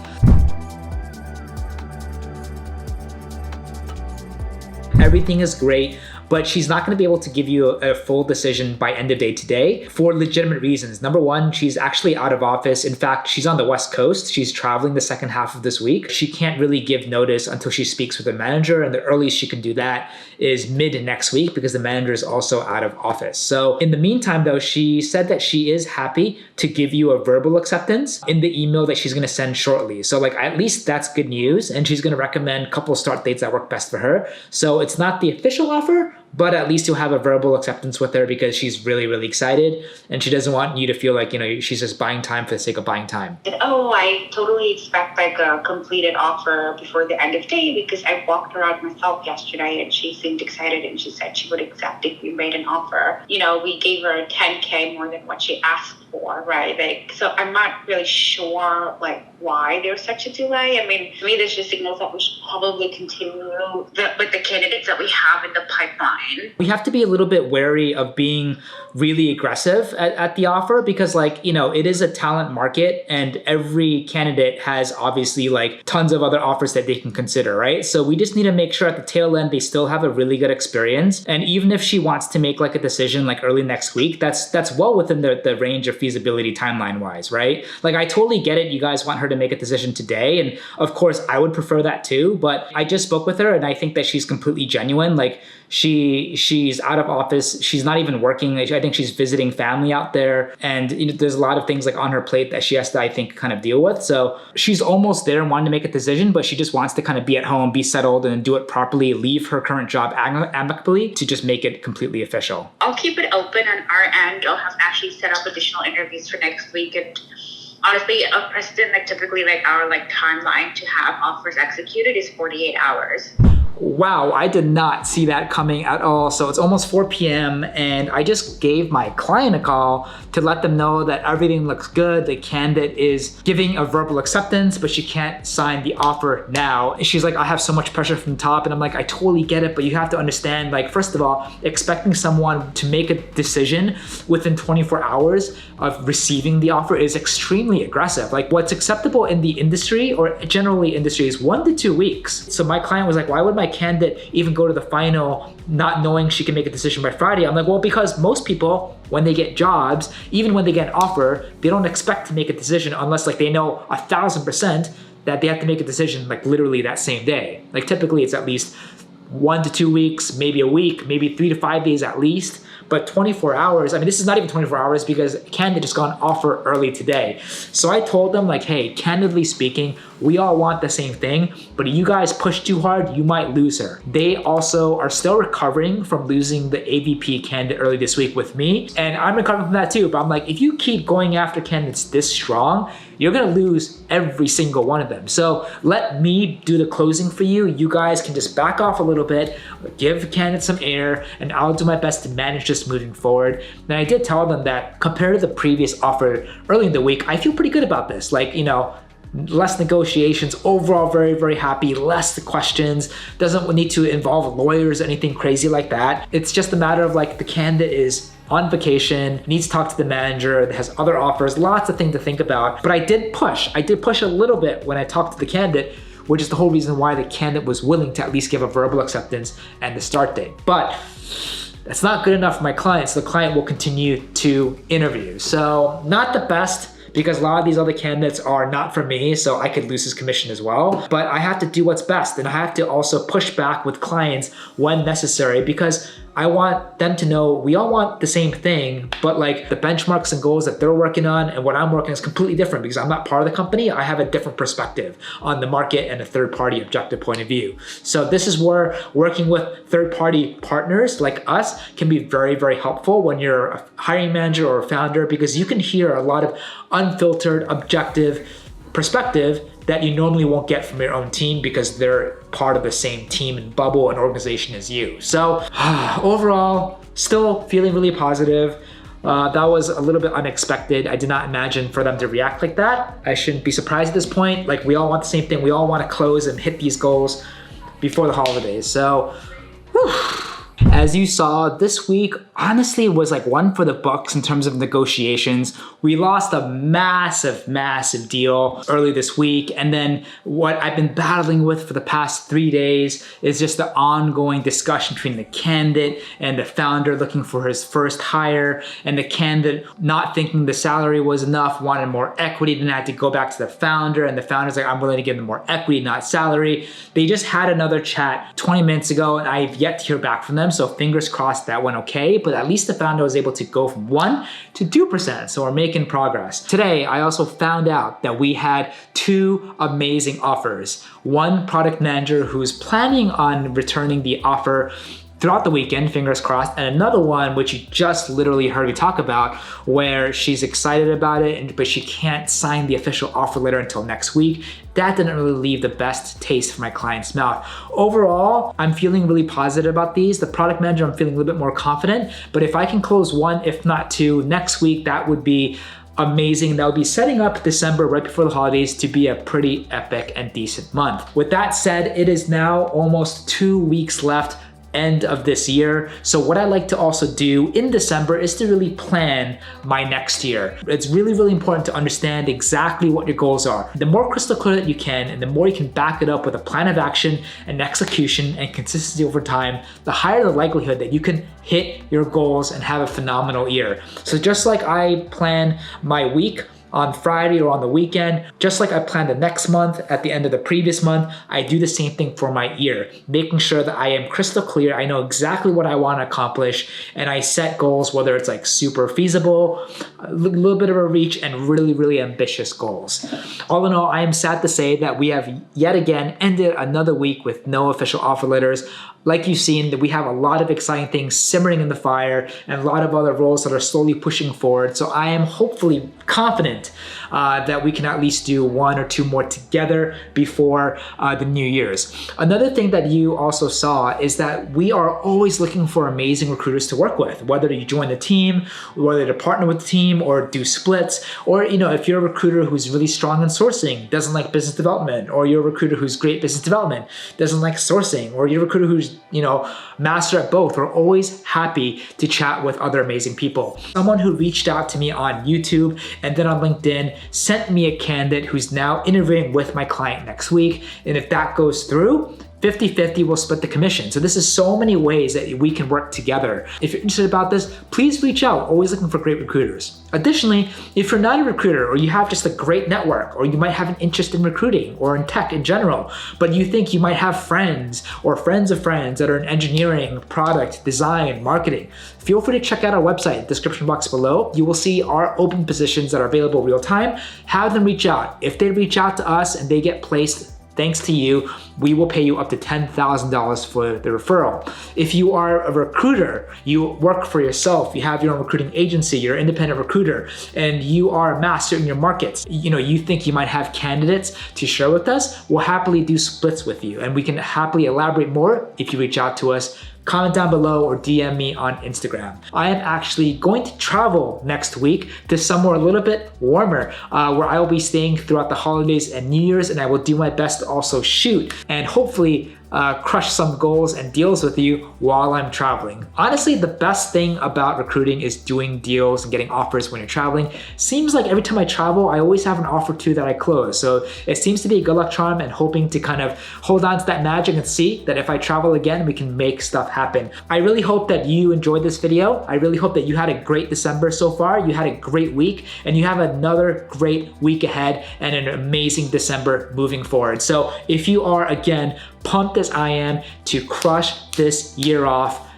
Speaker 1: Everything is great, but she's not gonna be able to give you a full decision by end of day today for legitimate reasons. Number one, she's actually out of office. In fact, she's on the West Coast. She's traveling the second half of this week. She can't really give notice until she speaks with the manager, and the earliest she can do that is mid next week because the manager is also out of office. So in the meantime though, she said that she is happy to give you a verbal acceptance in the email that she's gonna send shortly. So like at least that's good news, and she's gonna recommend a couple start dates that work best for her. So it's not the official offer, but at least you'll have a verbal acceptance with her because she's really, really excited and she doesn't want you to feel like, you know, she's just buying time for the sake of buying time.
Speaker 12: Oh, I totally expect like a completed offer before the end of day because I walked around myself yesterday and she seemed excited and she said she would accept if we made an offer. You know, we gave her 10K more than what she asked for, right? Like, so I'm not really sure like why there's such a delay. I mean, to me, this just signals that we should probably continue with the candidates that we have in the pipeline.
Speaker 1: We have to be a little bit wary of being really aggressive at the offer because like, you know, it is a talent market and every candidate has obviously like tons of other offers that they can consider, right? So we just need to make sure at the tail end, they still have a really good experience. And even if she wants to make like a decision like early next week, that's well within the range of feasibility timeline wise, right? Like I totally get it. You guys want her to make a decision today. And of course I would prefer that too, but I just spoke with her and I think that she's completely genuine. Like she's out of office. She's not even working. I think she's visiting family out there. And you know, there's a lot of things like on her plate that she has to, I think, kind of deal with. So she's almost there and wanting to make a decision, but she just wants to kind of be at home, be settled and do it properly, leave her current job amicably to just make it completely official.
Speaker 12: I'll keep it open on our end. I'll have actually set up additional interviews for next week and honestly, a precedent, like typically like our like timeline to have offers executed is 48 hours.
Speaker 1: Wow, I did not see that coming at all. So it's almost 4 p.m. and I just gave my client a call to let them know that everything looks good. The candidate is giving a verbal acceptance, but she can't sign the offer now. And she's like, I have so much pressure from the top. And I'm like, I totally get it, but you have to understand, like, first of all, expecting someone to make a decision within 24 hours of receiving the offer is extremely aggressive. Like, what's acceptable in the industry or generally industry is 1 to 2 weeks. So my client was like, why would my candidate even go to the final not knowing she can make a decision by Friday? I'm like, well, because most people, when they get jobs, even when they get an offer, they don't expect to make a decision unless like they know 1,000% that they have to make a decision like literally that same day. Like typically it's at least 1 to 2 weeks, maybe a week, maybe 3 to 5 days at least. But 24 hours, I mean, this is not even 24 hours because candidate just got an offer early today. So I told them like, hey, candidly speaking, we all want the same thing, but if you guys push too hard, you might lose her. They also are still recovering from losing the AVP candidate early this week with me. And I'm recovering from that too, but I'm like, if you keep going after candidates this strong, you're gonna lose every single one of them. So let me do the closing for you. You guys can just back off a little bit, give candidates some air, and I'll do my best to manage this moving forward. And I did tell them that compared to the previous offer early in the week, I feel pretty good about this. Like, you know, less negotiations, overall very, very happy, less questions, doesn't need to involve lawyers, anything crazy like that. It's just a matter of like the candidate is on vacation, needs to talk to the manager, has other offers, lots of things to think about. But I did push a little bit when I talked to the candidate, which is the whole reason why the candidate was willing to at least give a verbal acceptance and the start date. But that's not good enough for my client, so the client will continue to interview. So not the best, because a lot of these other candidates are not for me, so I could lose his commission as well. But I have to do what's best, and I have to also push back with clients when necessary, because I want them to know we all want the same thing, but like the benchmarks and goals that they're working on and what I'm working on is completely different because I'm not part of the company. I have a different perspective on the market and a third-party objective point of view. So this is where working with third-party partners like us can be very, very helpful when you're a hiring manager or a founder, because you can hear a lot of unfiltered, objective perspective that you normally won't get from your own team because they're part of the same team and bubble and organization as you. So overall, still feeling really positive. That was a little bit unexpected. I did not imagine for them to react like that. I shouldn't be surprised at this point. Like, we all want the same thing. We all want to close and hit these goals before the holidays. So, whew. As you saw, this week honestly was like one for the books in terms of negotiations. We lost a massive, massive deal early this week. And then what I've been battling with for the past 3 days is just the ongoing discussion between the candidate and the founder looking for his first hire, and the candidate not thinking the salary was enough, wanted more equity, then had to go back to the founder, and the founder's like, I'm willing to give them more equity, not salary. They just had another chat 20 minutes ago and I've yet to hear back from them. So fingers crossed that went okay, but at least the founder was able to go from 1 to 2%. So we're making progress. Today, I also found out that we had 2 amazing offers. One product manager who's planning on returning the offer throughout the weekend, fingers crossed, and another one which you just literally heard me talk about, where she's excited about it, but she can't sign the official offer letter until next week. That didn't really leave the best taste for my client's mouth. Overall, I'm feeling really positive about these. The product manager, I'm feeling a little bit more confident, but if I can close 1, if not 2, next week, that would be amazing. That would be setting up December right before the holidays to be a pretty epic and decent month. With that said, it is now almost 2 weeks left end of this year. So what I like to also do in December is to really plan my next year. It's really, really important to understand exactly what your goals are. The more crystal clear that you can, and the more you can back it up with a plan of action and execution and consistency over time, the higher the likelihood that you can hit your goals and have a phenomenal year. So just like I plan my week on Friday or on the weekend, just like I planned the next month at the end of the previous month, I do the same thing for my year, making sure that I am crystal clear, I know exactly what I want to accomplish, and I set goals, whether it's like super feasible, a little bit of a reach, and really, really ambitious goals. All in all, I am sad to say that we have yet again ended another week with no official offer letters. like you've seen, that we have a lot of exciting things simmering in the fire and a lot of other roles that are slowly pushing forward. So I am hopefully confident that we can at least do 1 or 2 more together before the New Year's. Another thing that you also saw is that we are always looking for amazing recruiters to work with, whether you join the team, whether to partner with the team or do splits, or if you're a recruiter who's really strong in sourcing, doesn't like business development, or you're a recruiter who's great business development, doesn't like sourcing, or you're a recruiter who's master at both. We're always happy to chat with other amazing people. Someone who reached out to me on YouTube and then on LinkedIn sent me a candidate who's now interviewing with my client next week. And if that goes through, 50-50 will split the commission. So this is so many ways that we can work together. If you're interested about this, please reach out. Always looking for great recruiters. Additionally, if you're not a recruiter or you have just a great network, or you might have an interest in recruiting or in tech in general, but you think you might have friends or friends of friends that are in engineering, product, design, marketing, feel free to check out our website, description box below. You will see our open positions that are available real time. Have them reach out. If they reach out to us and they get placed, thanks to you, we will pay you up to $10,000 for the referral. If you are a recruiter, you work for yourself, you have your own recruiting agency, you're an independent recruiter, and you are a master in your markets, you think you might have candidates to share with us, we'll happily do splits with you, and we can happily elaborate more if you reach out to us. Comment down below or DM me on Instagram. I am actually going to travel next week to somewhere a little bit warmer, where I will be staying throughout the holidays and New Year's, and I will do my best to also shoot and hopefully crush some goals and deals with you while I'm traveling. Honestly, the best thing about recruiting is doing deals and getting offers when you're traveling. Seems like every time I travel, I always have an offer or two that I close. So it seems to be a good luck charm, and hoping to kind of hold on to that magic and see that if I travel again, we can make stuff happen. I really hope that you enjoyed this video. I really hope that you had a great December so far. You had a great week, and you have another great week ahead and an amazing December moving forward. So if you are, again, pumped as I am to crush this year off,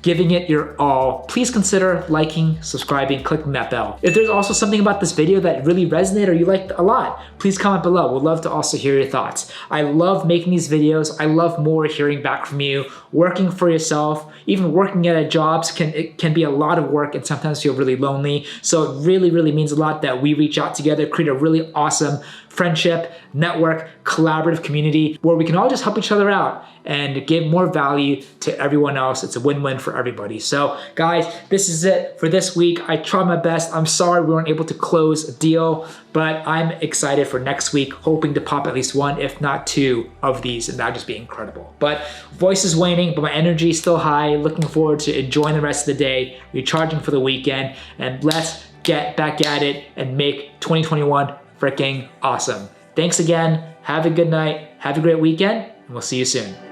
Speaker 1: giving it your all, please consider liking, subscribing, clicking that bell. If there's also something about this video that really resonated or you liked a lot, please comment below. We'd love to also hear your thoughts. I love making these videos. I love more hearing back from you. Working for yourself, even working at a job can be a lot of work and sometimes feel really lonely. So it really, really means a lot that we reach out together, create a really awesome friendship, network, collaborative community where we can all just help each other out and give more value to everyone else. It's a win-win for everybody. So guys, this is it for this week. I tried my best. I'm sorry we weren't able to close a deal, but I'm excited for next week, hoping to pop at least 1, if not 2 of these, and that would just be incredible. But voice is waning, but my energy is still high. Looking forward to enjoying the rest of the day, recharging for the weekend, and let's get back at it and make 2021 freaking awesome. Thanks again. Have a good night. Have a great weekend, and we'll see you soon.